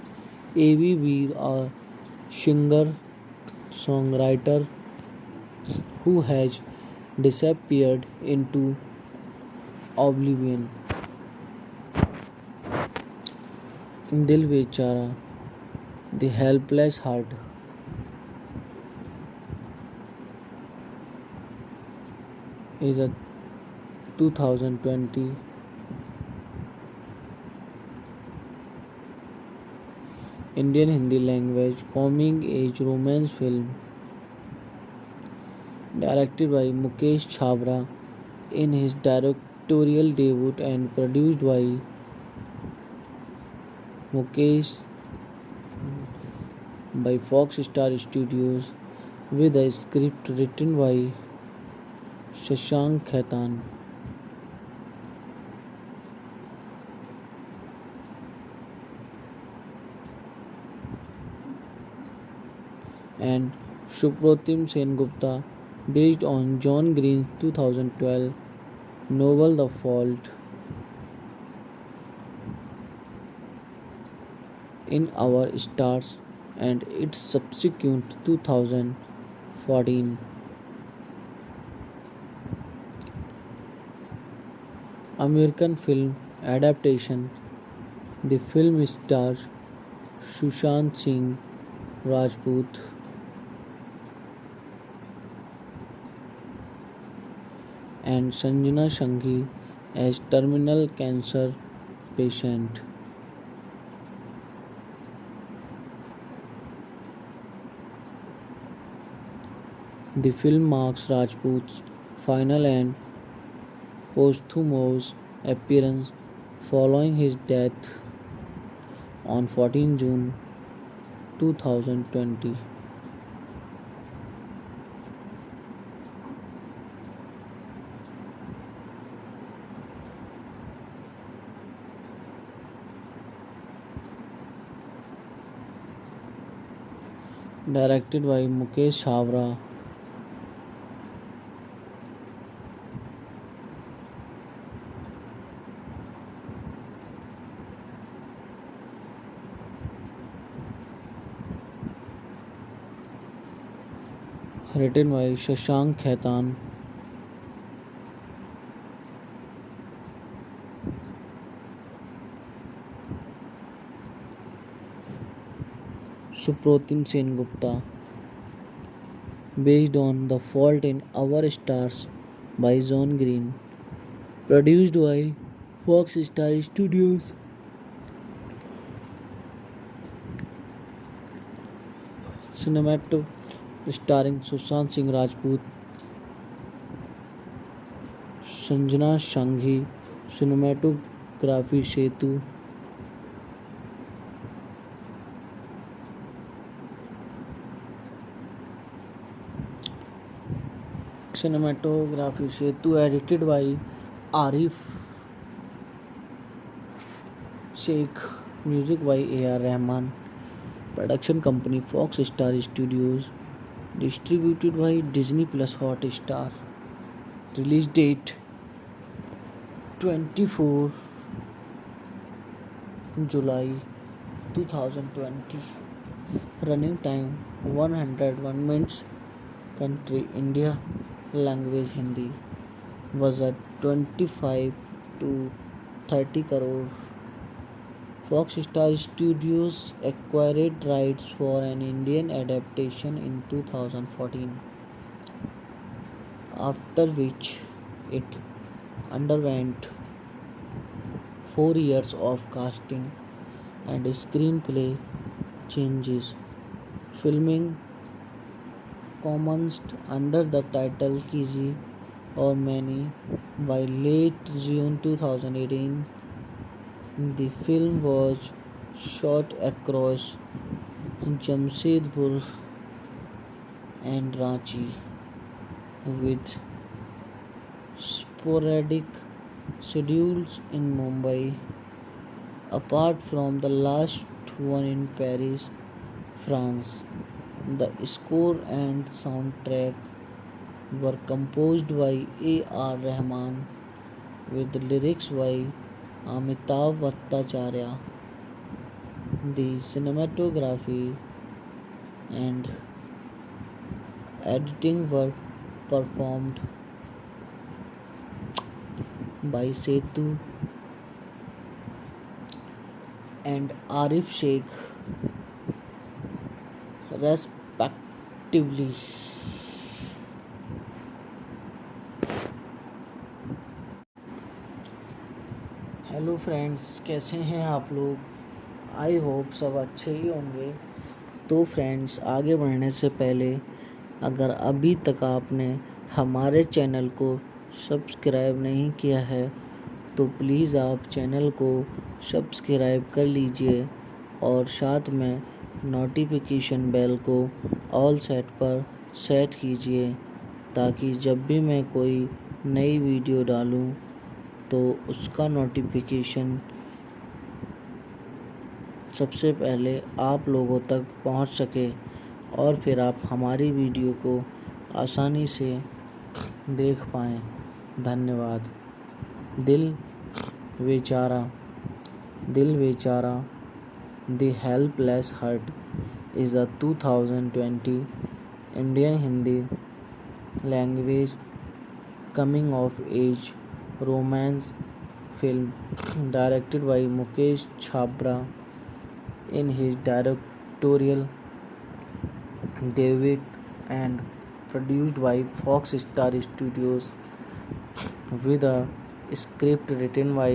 A.V. Veer, a singer songwriter who has disappeared into oblivion. Dil Bechara, the helpless heart. Is a 2020 Indian Hindi language coming age romance film directed by Mukesh Chhabra in his directorial debut and produced by Mukesh by Fox Star Studios with a script written by Shashank Khaitan and Supratim Sengupta, based on John Green's 2012 novel The Fault in Our Stars and its subsequent 2014 American film adaptation. The film stars Sushant Singh Rajput and Sanjana Sanghi as terminal cancer patient. The film marks Rajput's final and posthumous appearance following his death on 14 June 2020. Directed by Mukesh Chhabra. Written by Shashank Khaitan. Supratim Sengupta, based on The Fault in Our Stars by John Green, produced by Fox Star Studios. Cinematic starring Sushant Singh Rajput, Sanjana Sanghi, cinematography Setu, edited by Arif Sheikh, music by A.R. Rahman, production company Fox Star Studios, distributed by Disney Plus Hotstar. Release date 24 July 2020. Running time 101 minutes. Country India. Language Hindi. Budget 25 to 30 crore. Fox Star Studios acquired rights for an Indian adaptation in 2014, after which it underwent 4 years of casting and screenplay changes. Filming commenced under the title Kisi or Many by late June 2018. The film was shot across Jamshedpur and Ranchi, with sporadic schedules in Mumbai. Apart from the last one in Paris, France, the score and soundtrack were composed by A.R. Rahman with lyrics by Amitav Bhattacharya. The cinematography and editing were performed by Setu and Arif Sheikh, respectively. Hello friends, कैसे हैं आप लोग। I hope सब अच्छे ही होंगे। तो friends, आगे बढ़ने से पहले अगर अभी तक आपने हमारे चैनल को सब्सक्राइब नहीं किया है तो प्लीज़ आप चैनल को सब्सक्राइब कर लीजिए और साथ में नोटिफिकेशन बेल को ऑल सेट पर सेट कीजिए ताकि जब भी मैं कोई नई वीडियो डालूं तो उसका नोटिफिकेशन सबसे पहले आप लोगों तक पहुंच सके और फिर आप हमारी वीडियो को आसानी से देख पाएँ। धन्यवाद। Dil Bechara Dil Bechara the helpless heart is a 2020 Indian Hindi language coming of age romance film directed by Mukesh Chhabra in his directorial debut and produced by Fox Star Studios with a script written by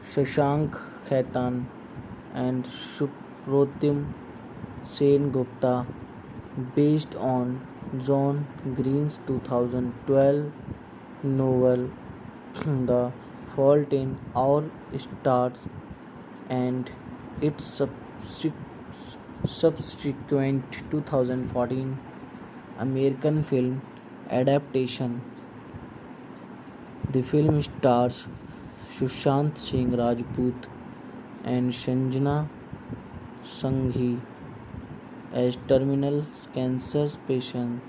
Shashank Khaitan and Supratim Sen Gupta, based on John Green's 2012 novel The Fault in Our Stars and its subsequent 2014 American film adaptation. The film stars Sushant Singh Rajput and Sanjana Sanghi as terminal cancer patients.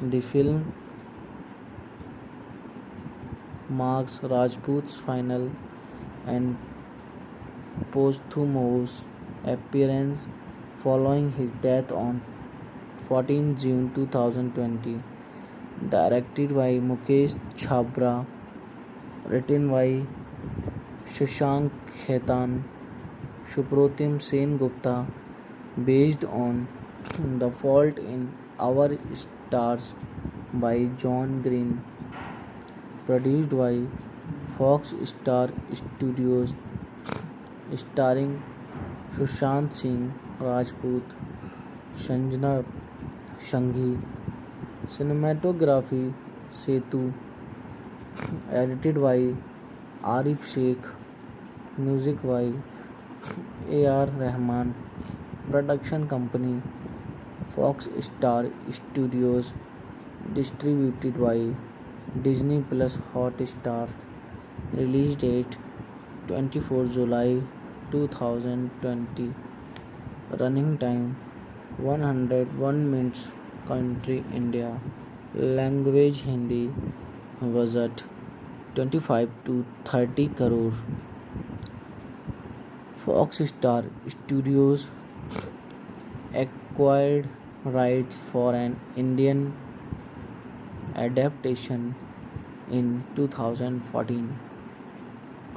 The film marks Rajput's final and posthumous appearance following his death on 14 June 2020. Directed by Mukesh Chhabra, written by Shashank Khaitan, Supratim Sen Gupta, based on The Fault in Our Stars by John Green, produced by Fox Star Studios, starring Sushant Singh Rajput, Sanjana Sanghi, cinematography Setu, edited by Arif Sheikh, music by A.R. Rahman, production company Fox Star Studios, distributed by Disney Plus Hotstar, release date 24 July 2020, running time 101 minutes, country India, language Hindi, budget 25 to 30 crore. Fox Star Studios acquired rights for an Indian adaptation in 2014,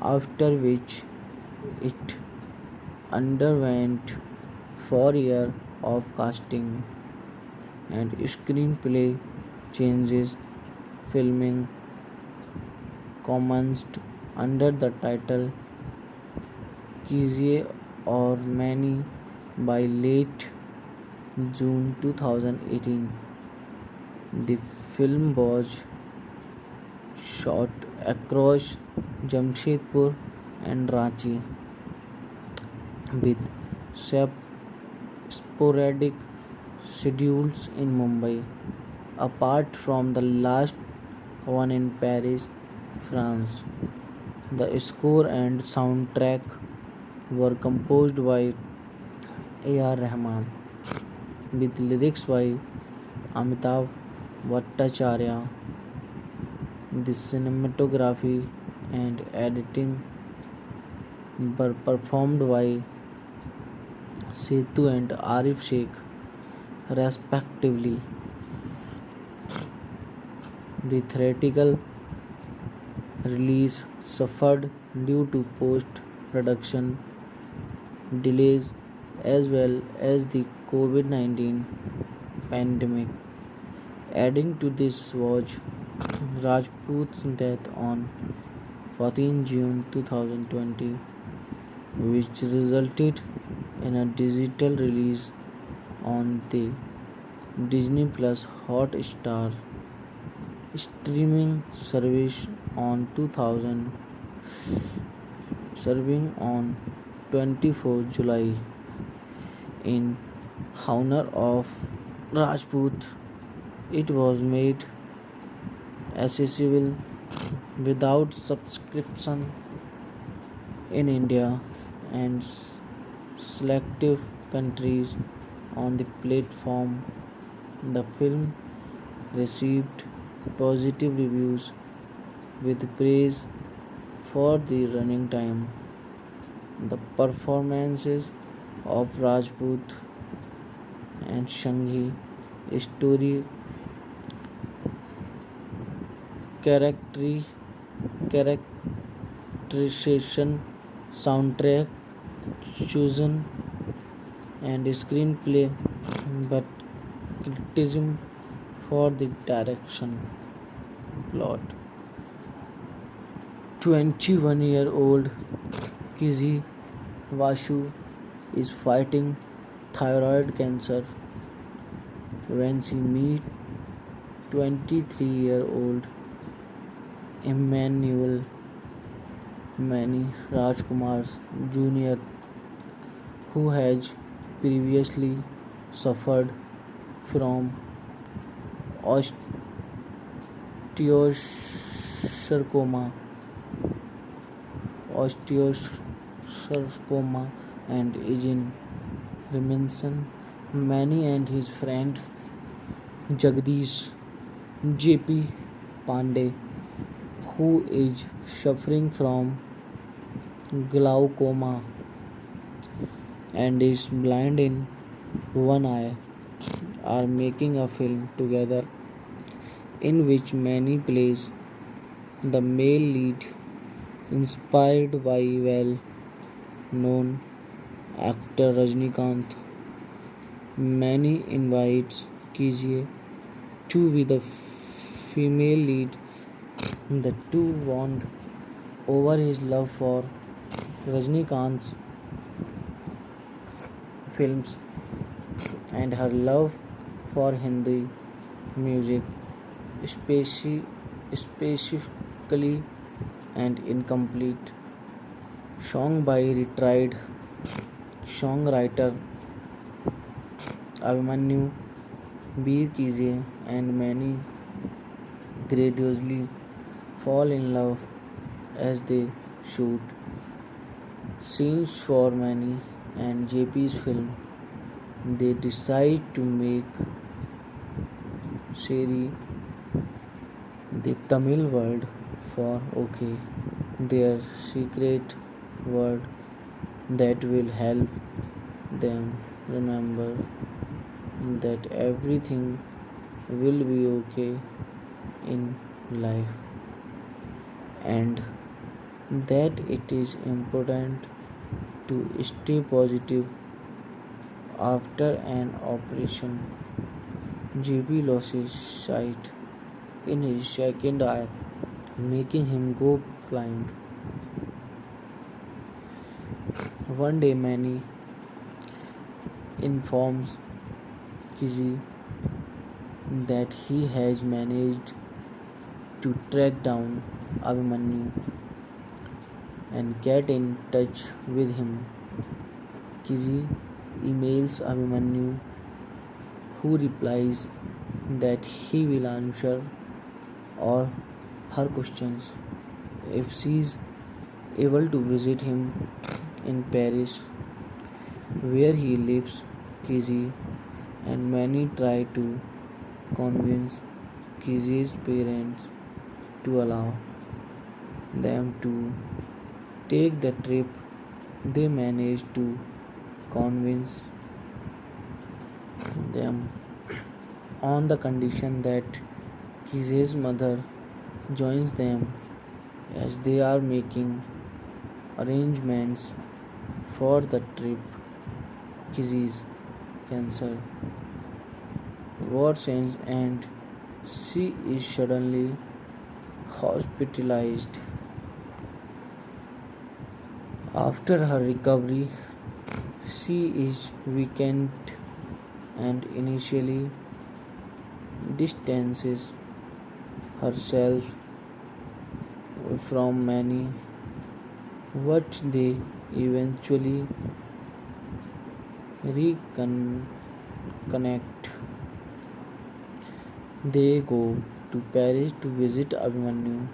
after which it underwent 4 years of casting and screenplay changes. Filming commenced under the title कीजिए और many by late June 2018. The film was shot across Jamshedpur and Ranchi with sporadic schedules in Mumbai, apart from the last one in Paris, France. The score and soundtrack were composed by A.R. Rahman, with lyrics by Amitav Bhattacharya. The cinematography and editing were performed by Setu and Arif Sheikh, respectively. The theatrical release suffered due to post-production delays as well as the COVID-19 pandemic. Adding to this was Rajput's death on 14 June 2020. which resulted in a digital release on the Disney Plus Hotstar streaming service on 2000 serving on 24 July in honor of Rajput. It was made accessible without subscription in India and selective countries on the platform. The film received positive reviews with praise for the running time, the performances of Rajput and Shanghi, story character characterization, soundtrack chosen, and screenplay, but criticism for the direction. Plot: 21-year-old Kizi Vasu is fighting thyroid cancer when she meets 23-year-old Emmanuel Mani Rajkumar Jr., who has previously suffered from osteosarcoma, osteosarcoma and is in remission. Mani and his friend Jagdish J.P. Pandey, who is suffering from glaucoma and is blind in one eye, are making a film together in which Mani plays the male lead, inspired by well-known actor Rajnikant. Mani invites Kizia to be the female lead. The two bond over his love for Rajnikant's films and her love for Hindi music, specifically and incomplete song by retired songwriter Abhimanyu Bir Kizia and Mani gradually fall in love as they shoot scenes for Mani and JP's film. They decide to make Seri the Tamil word for okay, their secret word that will help them remember that everything will be okay in life and that it is important to stay positive after an operation. JP loses sight in his second eye, making him go blind. One day, Mani informs Kizzy that he has managed to track down Abhimanyu and get in touch with him. Kizzy emails Abhimanyu, who replies that he will answer all her questions if she is able to visit him in Paris, where he lives. Kizzy and Mani try to convince Kizzy's parents to allow them to take the trip. They manage to convince them on the condition that Kizzy's mother joins them as they are making arrangements for the trip. Kizzy's cancer worsens and she is suddenly hospitalized. After her recovery, she is weakened and initially distances herself from many, but they eventually reconnect. They go to Paris to visit Abhimanyu,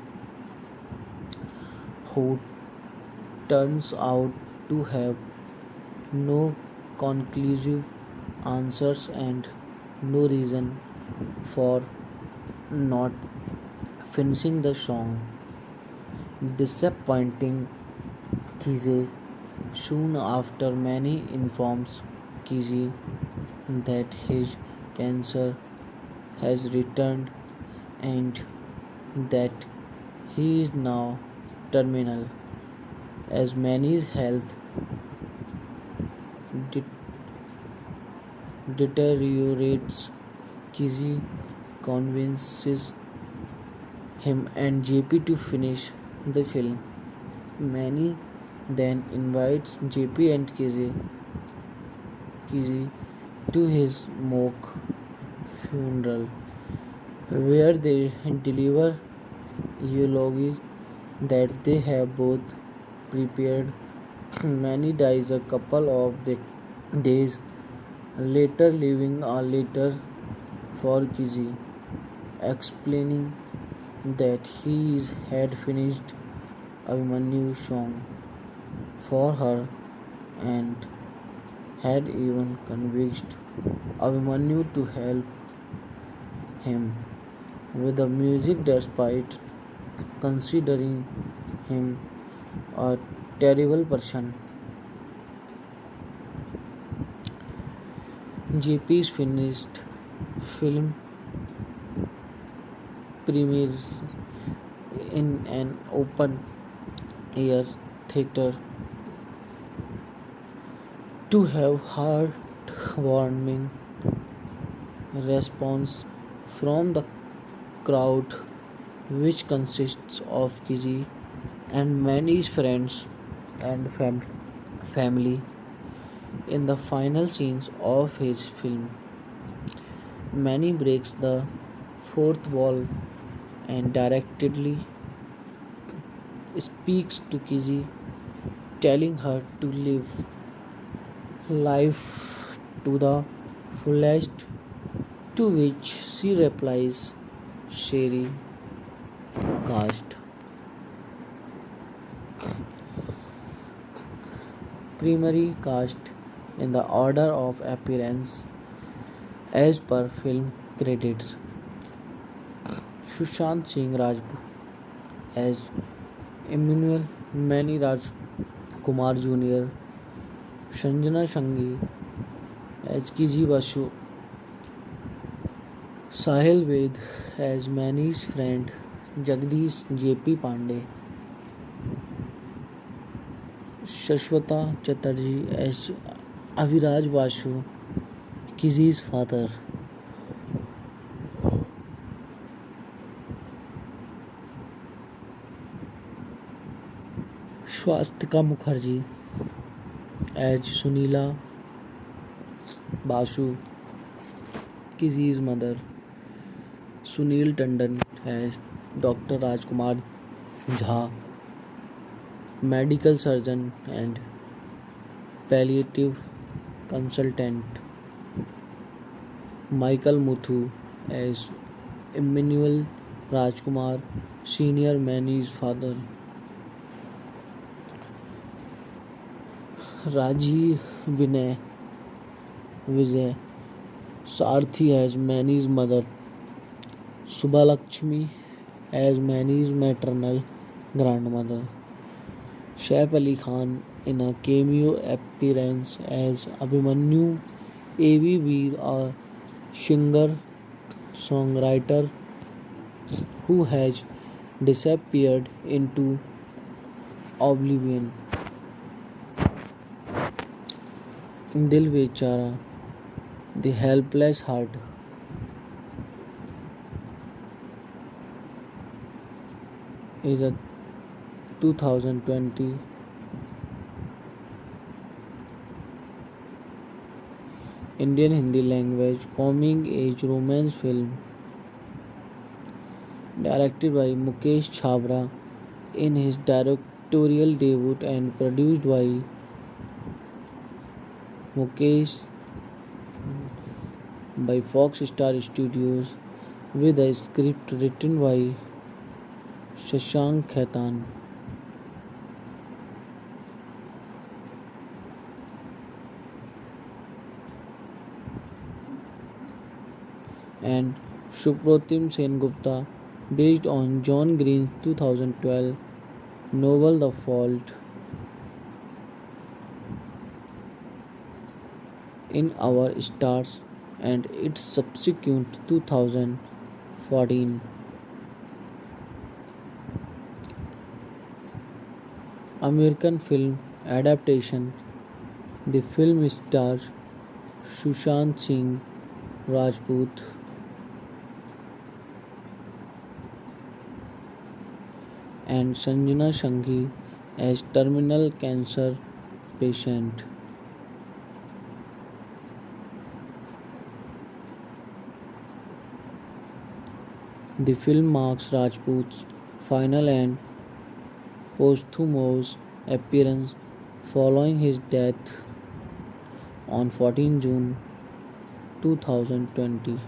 who turns out to have no conclusive answers and no reason for not finishing the song. Disappointing Kize soon after Manny informs Kizi that his cancer has returned and that he is now terminal. As Manny's health de- deteriorates, Kizi convinces him and JP to finish the film. Manny then invites JP and Kizi to his mock funeral, where they deliver eulogies that they have both prepared. Manny dies a couple of days later, leaving a letter for Kizi, explaining that he had finished Abhimanyu song for her and had even convinced Abhimanyu to help him with the music despite considering him a terrible person. JP's finished film premieres in an open air theater to have heartwarming response from the crowd, which consists of Kizi and many friends and family. In the final scenes of his film, Manny breaks the fourth wall and directly speaks to Kizi, telling her to live life to the fullest, to which she replies, Sherry cast. Primary cast in the order of appearance as per film credits. Sushant Singh Rajput as Emmanuel, Manny Raj Kumar Jr., Sanjana Shangi as Kiji Basu, Sahil Ved as Manny's friend Jagdish JP Pandey, Shashwata Chatterjee as Aviraj Basu, Kizi's father. Swastika Mukherjee as Sunila Basu, Kizi's mother. Sunil Tandon as Dr. Rajkumar Jha, medical surgeon and palliative consultant. Michael Muthu as Emmanuel Rajkumar, senior Manny's father. Raji Vijay Sarthi as Manny's mother. Subbalakshmi as Manny's maternal grandmother. Saif Ali Khan in a cameo appearance as Abhimanyu. A.V. Veer, a singer songwriter who has disappeared into oblivion. Dil Bechara, the helpless heart, is a 2020 Indian Hindi language coming age romance film directed by Mukesh Chhabra in his directorial debut and produced by Mukesh by Fox Star Studios with a script written by Shashank Khaitan and Supratim Sengupta, based on John Green's 2012 novel The Fault in Our Stars and its subsequent 2014 American film adaptation. The film stars Sushant Singh Rajput and Sanjana Sanghi as terminal cancer patient. The film marks Rajput's final and posthumous appearance following his death on 14 June 2020.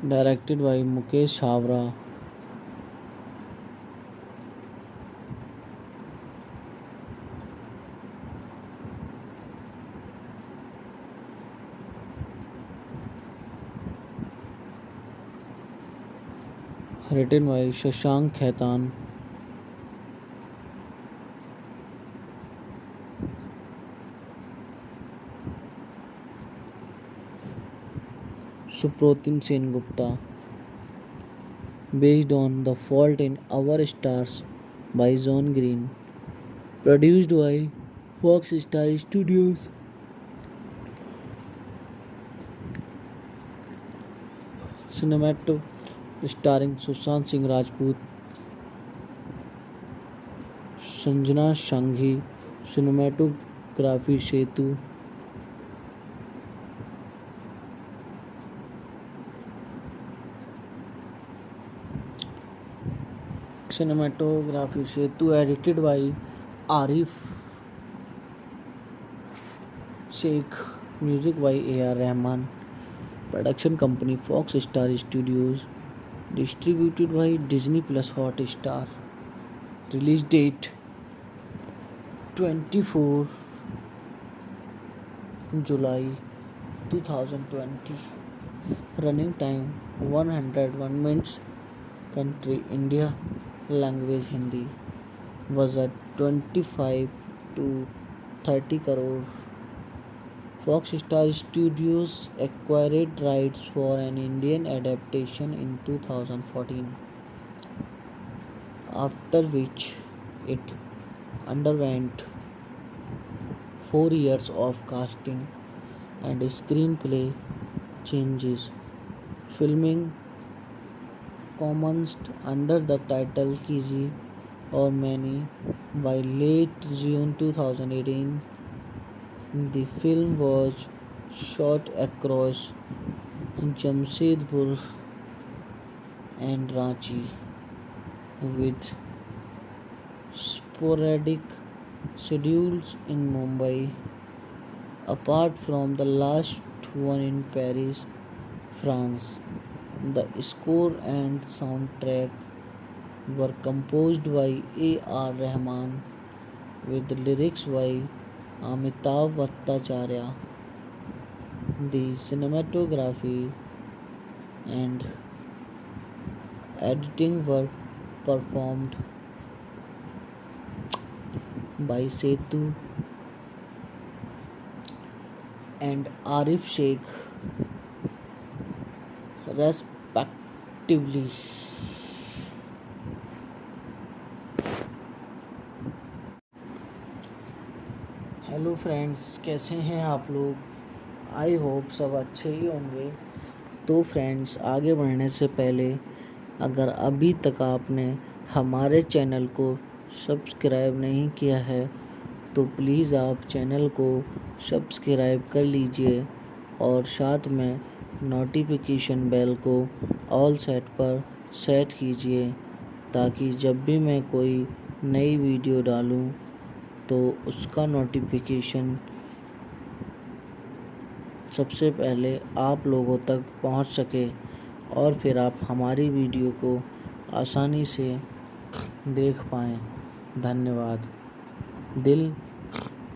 Directed by Mukesh Chhabra. Written by Shashank Khaitan. Supratim Sengupta, based on The Fault in Our Stars by John Green, produced by Fox Star Studios. Cinemato starring Sushant Singh Rajput, Sanjana Sanghi, cinematography Setu, edited by Arif Sheikh, music by A.R. Rahman, production company Fox Star Studios, distributed by Disney Plus Hotstar. Release date 24 July 2020. Running time 101 minutes. Country India. Language Hindi. Budget 25 to 30 crore. Fox Star Studios acquired rights for an Indian adaptation in 2014, after which it underwent 4 years of casting and screenplay changes. Filming commenced under the title Kisi or Many by late June 2018. The film was shot across Jamshedpur and Ranchi, with sporadic schedules in Mumbai. Apart from the last one in Paris, France, the score and soundtrack were composed by A.R. Rahman with lyrics by Amitav Bhattacharya. The cinematography and editing were performed by Setu and Arif Sheikh, respectively. Hello friends, कैसे हैं आप लोग। I hope सब अच्छे ही होंगे। तो friends, आगे बढ़ने से पहले अगर अभी तक आपने हमारे चैनल को सब्सक्राइब नहीं किया है तो प्लीज़ आप चैनल को सब्सक्राइब कर लीजिए और साथ में नोटिफिकेशन बेल को ऑल सेट पर सेट कीजिए ताकि जब भी मैं कोई नई वीडियो डालूं तो उसका नोटिफिकेशन सबसे पहले आप लोगों तक पहुंच सके और फिर आप हमारी वीडियो को आसानी से देख पाएँ। धन्यवाद। Dil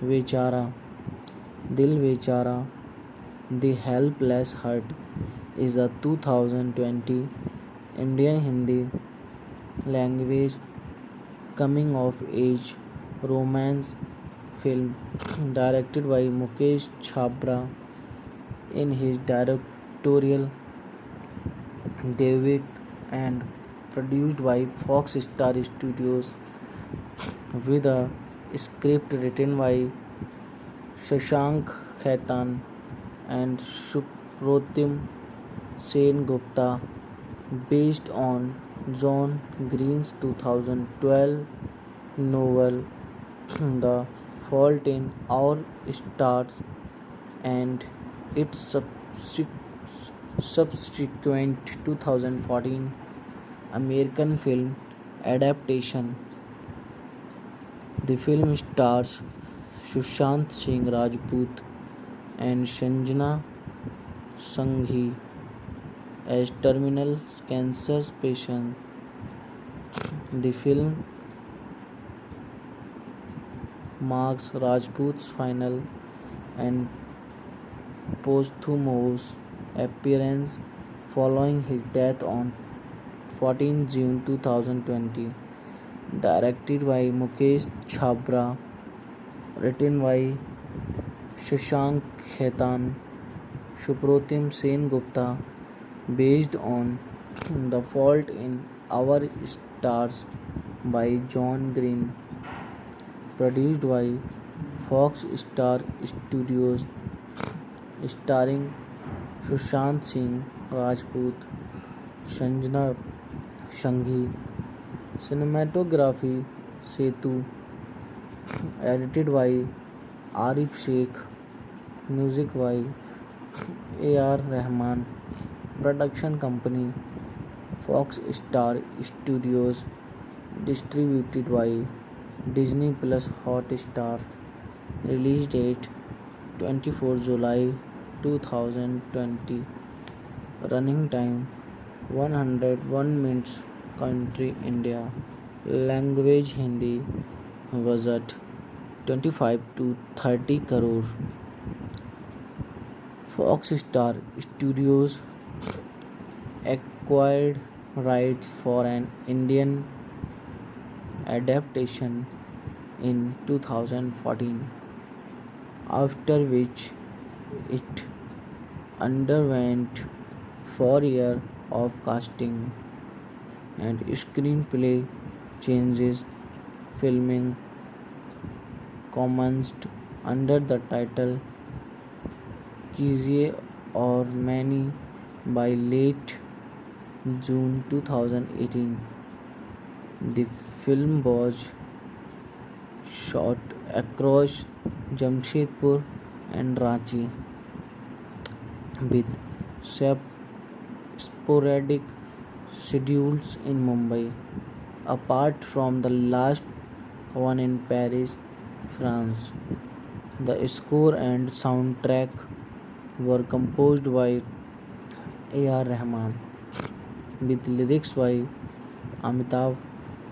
Bechara Dil Bechara the helpless heart is a 2020 Indian Hindi language coming of age romance film directed by Mukesh Chhabra in his directorial debut and produced by Fox Star Studios with a script written by Shashank Khaitan and Supratim Sen Gupta, based on John Green's 2012 novel The Fault in Our Stars and its subsequent 2014 American film adaptation. The film stars Sushant Singh Rajput and Sanjana Sanghi as terminal cancer patients. The film marks Rajput's final and posthumous appearance following his death on 14 June 2020. Directed by Mukesh Chhabra, written by Shashank Khaitan, Supratim Sen Gupta, based on The Fault in Our Stars by John Green, produced by Fox Star Studios, starring Sushant Singh Rajput, Sanjana Sanghi, cinematography Setu, edited by Arif Sheikh, music by A.R. Rahman, production company Fox Star Studios, distributed by Disney Plus Hotstar, release date 24 July 2020, running time 101 minutes, country India, language Hindi, budget 25 to 30 crore. Fox Star Studios acquired rights for an Indian adaptation in 2014, after which it underwent 4 years of casting and screenplay changes. Filming commenced under the title कीजिए और many by late June 2018. The film was shot across Jamshedpur and Ranchi, with sporadic schedules in Mumbai, apart from the last one in Paris, France. The score and soundtrack were composed by A.R. Rahman, with lyrics by Amitav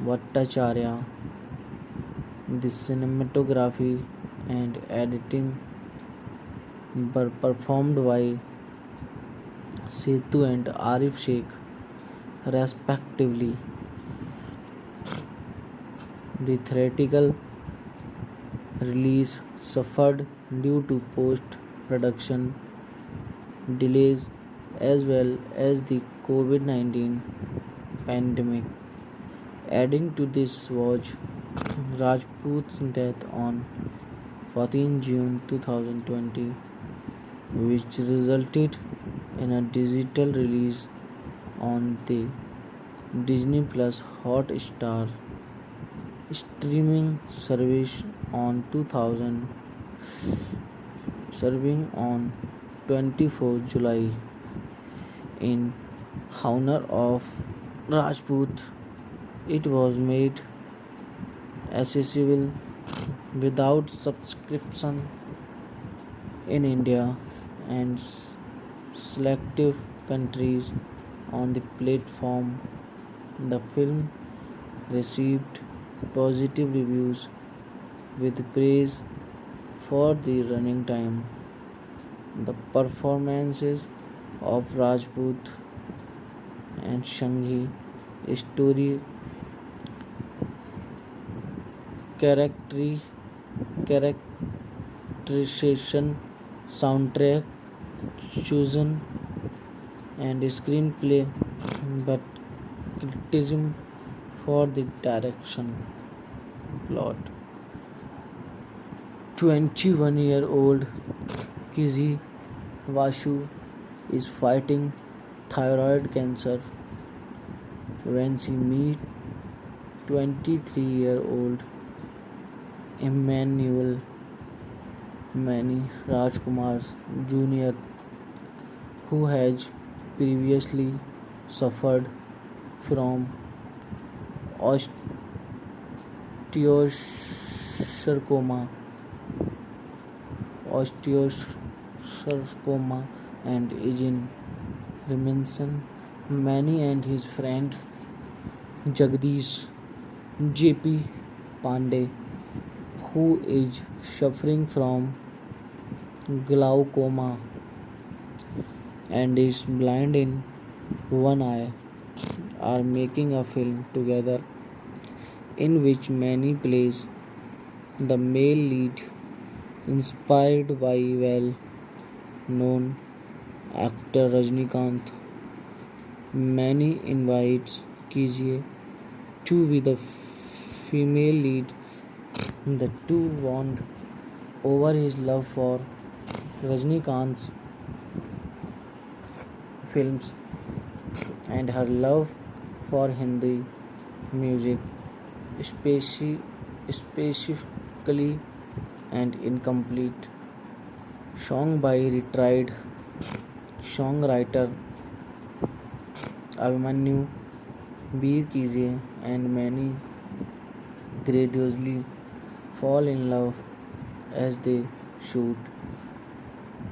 Bhattacharya. The cinematography and editing were performed by Setu and Arif Sheikh, respectively. The theatrical release suffered due to post-production delays as well as the COVID-19 pandemic. Adding to this was Rajput's death on 14 June 2020. which resulted in a digital release on the Disney Plus Hotstar streaming service on 2000 serving on 24 July in honor of Rajput. It was made accessible without subscription in India and selective countries on the platform. The film received positive reviews with praise for the running time, the performances of Rajput and Shanghi, story character characterization, soundtrack chosen, and screenplay, but criticism for the direction. Plot: 21-year-old Kizzy Vasu is fighting thyroid cancer when she meets 23-year-old Emmanuel Mani Rajkumar Jr., who has previously suffered from osteosarcoma, osteosarcoma and aging Remington. Mani and his friend Jagdish J.P. Pandey, who is suffering from glaucoma and is blind in one eye, are making a film together in which Mani plays the male lead, inspired by well-known actor Rajnikant. Mani invites Kizzy to be the female lead. The two bond over his love for Rajnikant's films and her love for Hindi music, specifically and incomplete song by retired songwriter Abhimanyu Bir Kizzy and Mani gradually fall in love as they shoot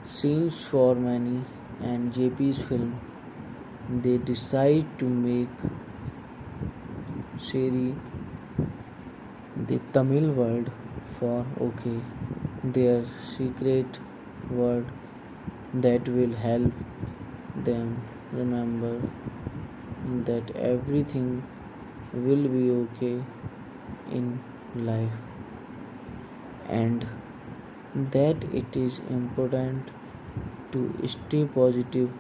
scenes for Mani and JP's film. They decide to make Seri the Tamil word for okay, their secret word that will help them remember that everything will be okay in life and that it is important to stay positive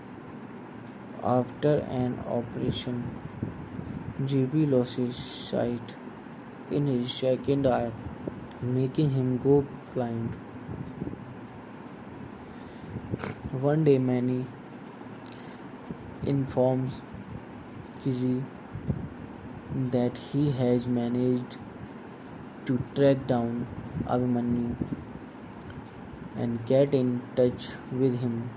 after an operation. JP loses sight in his second eye, making him go blind. One day, Mani informs Kizzy that he has managed to track down Abhimanyu and get in touch with him.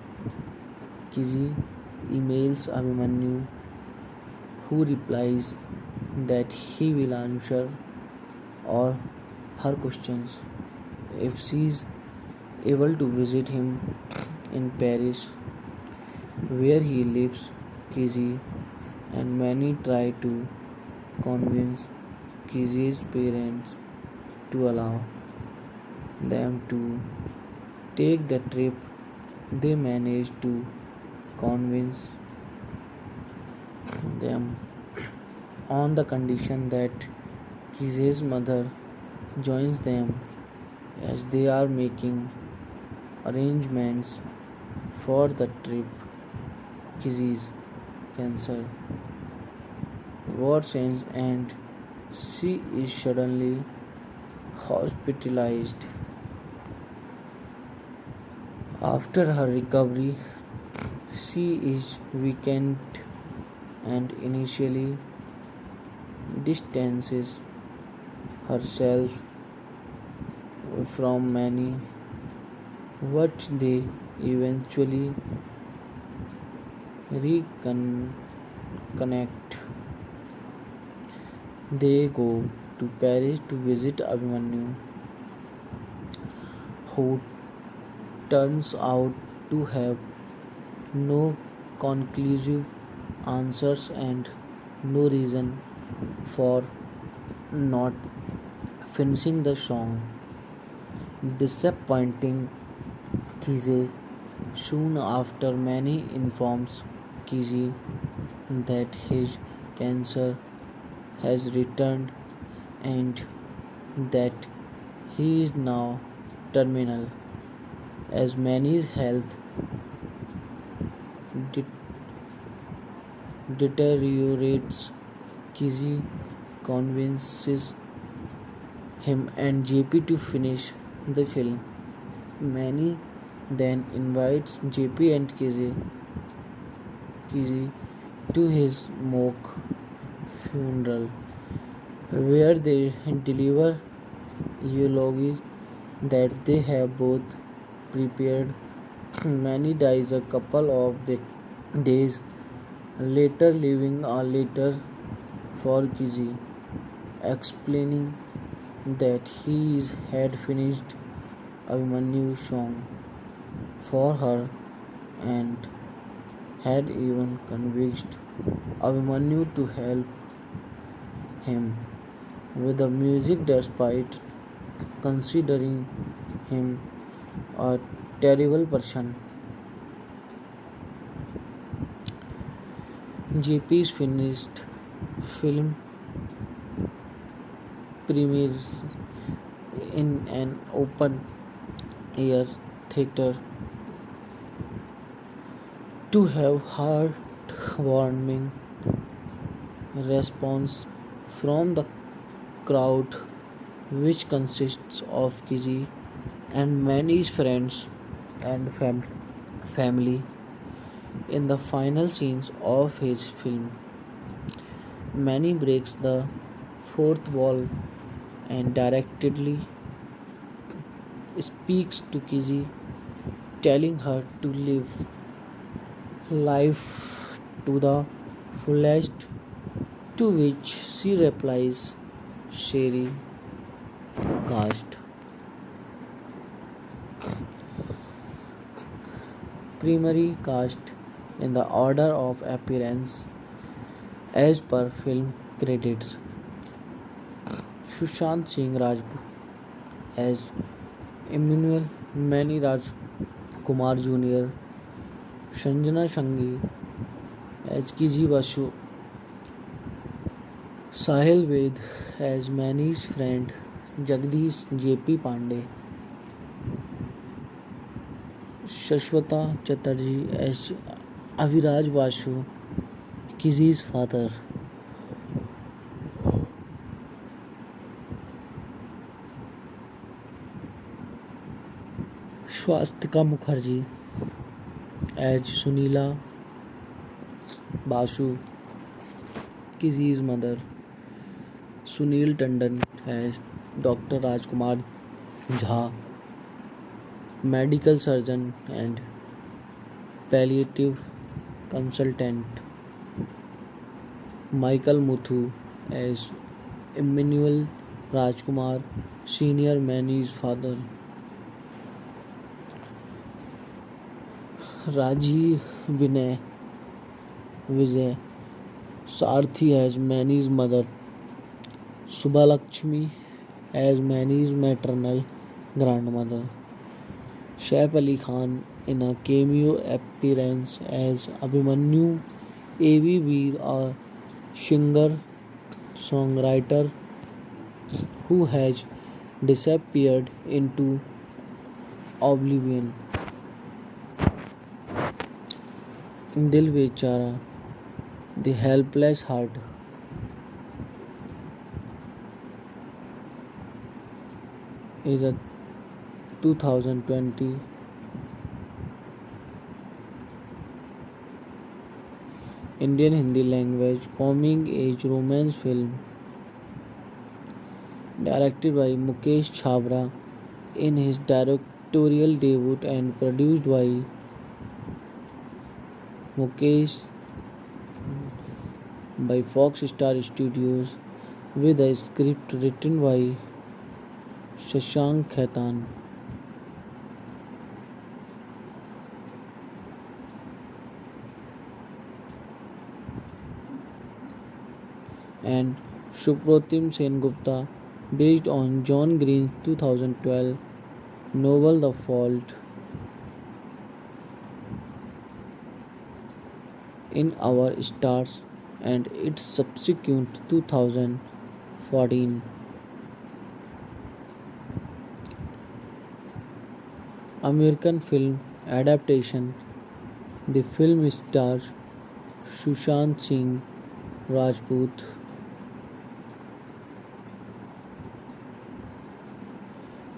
Kizzy emails Abhimanyu, who replies that he will answer all her questions if she is able to visit him in Paris, where he lives. Kizzy and Mani try to convince Kizzy's parents to allow them to take the trip. They manage to convince them on the condition that Kizzy's mother joins them as they are making arrangements for the trip. Kizzy's cancer worsens and she is suddenly hospitalized. After her recovery, she is weakened and initially distances herself from many, but they eventually reconnect. They go to Paris to visit Abhimanyu, who turns out to have no conclusive answers and no reason for not finishing the song. Disappointing Kize soon after Manny informs Kizi that his cancer has returned and that he is now terminal. As Manny's health de- deteriorates, Kizi convinces him and JP to finish the film. Manny then invites JP and Kizi to his mock funeral, where they deliver eulogies that they have both prepared. Manny dies a couple of days later, leaving a letter for Kizi, explaining that had finished Abhimanyu song for her and had even convinced Abhimanyu to help him with the music despite considering him a terrible person. JP's finished film premieres in an open air theater to have heartwarming response from the crowd, which consists of Kizi and many friends and family. In the final scenes of his film, Manny breaks the fourth wall and directly speaks to Kizi, telling her to live life to the fullest, to which she replies, Sherry cast. Primary cast in the order of appearance as per film credits. Sushant Singh Rajput as Emmanuel, Manny Rajkumar Jr., Sanjana Shangi as Kizi Basu, Sahil Ved as Manny's friend Jagdish JP Pandey, Shashwata Chatterjee as Aviraj Basu, Kizi's father. Swastika Mukherjee as Sunila Basu, Kizi's mother. Sunil Tandon as Dr. Rajkumar Jha, medical surgeon and palliative consultant. Michael Muthu as Emmanuel Rajkumar, senior Manny's father. Raji Vijay Sarthi as Manny's mother. Subhalakshmi as Manny's maternal grandmother. Saif Ali Khan in a cameo appearance as Abhimanyu. A.V. Veer, a singer songwriter who has disappeared into oblivion. Dil Bechara, the helpless heart. Is a 2020 Indian Hindi language coming age romance film directed by Mukesh Chhabra in his directorial debut and produced Mukesh by Fox Star Studios with a script written by Shashank Khaitan and Supratim Sengupta based on John Green's 2012 novel The Fault in Our Stars and its subsequent 2014 American film adaptation. The film stars Sushant Singh Rajput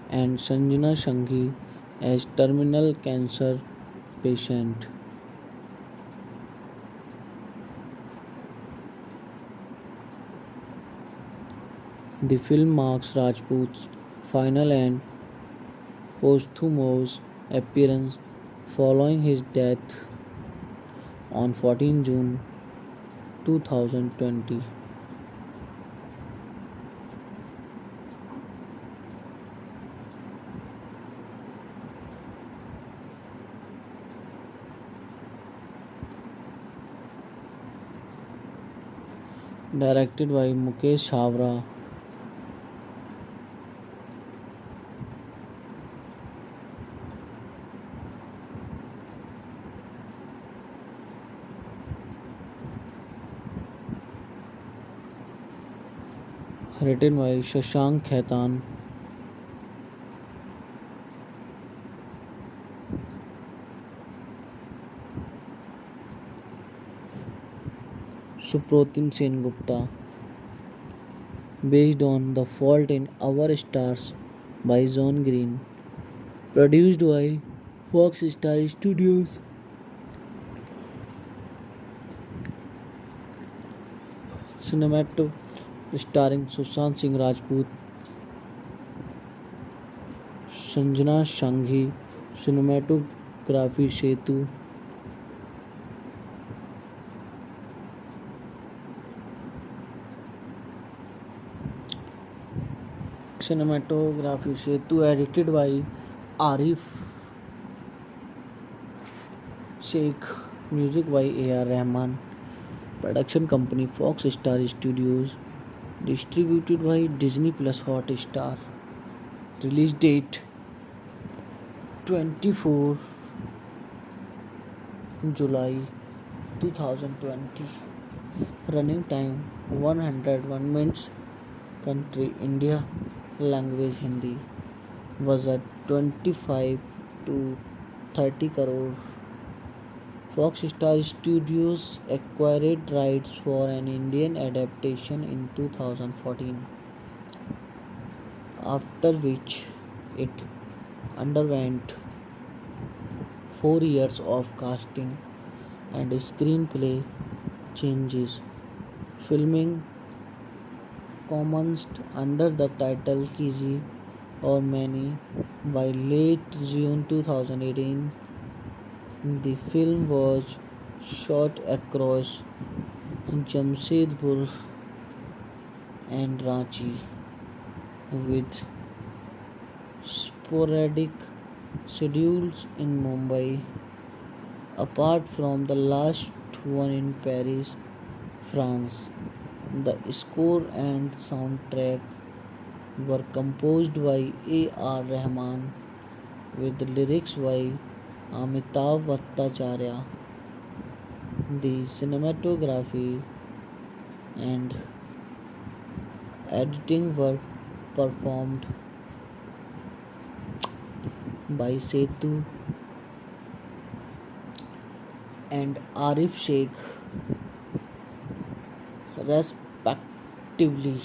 and Sanjana Sanghi as terminal cancer patient. The film marks Rajput's final and posthumous appearance following his death on 14 June 2020. Directed by Mukesh Chhabra. Written by Shashank Khaitan. Supratim Sengupta based on The Fault in Our Stars by John Green. Produced by Fox Star Studios. Cinematic starring Sushant Singh Rajput, Sanjana Sanghi, cinematography Setu, edited by Arif Sheikh, music by A.R. Rahman, production company Fox Star Studios, distributed by Disney Plus Hotstar. Release date 24 July 2020. Running time 101 minutes. Country India. Language Hindi. Budget 25 to 30 crore. Fox Star Studios acquired rights for an Indian adaptation in 2014, after which it underwent 4 years of casting and screenplay changes. Filming commenced under the title Kisi or Many by late June 2018. The film was shot across Jamshedpur and Ranchi, with sporadic schedules in Mumbai. Apart from the last one in Paris, France, the score and soundtrack were composed by A.R. Rahman with lyrics by Amitav Bhattacharya. The cinematography and editing were performed by Setu and Arif Sheikh respectively.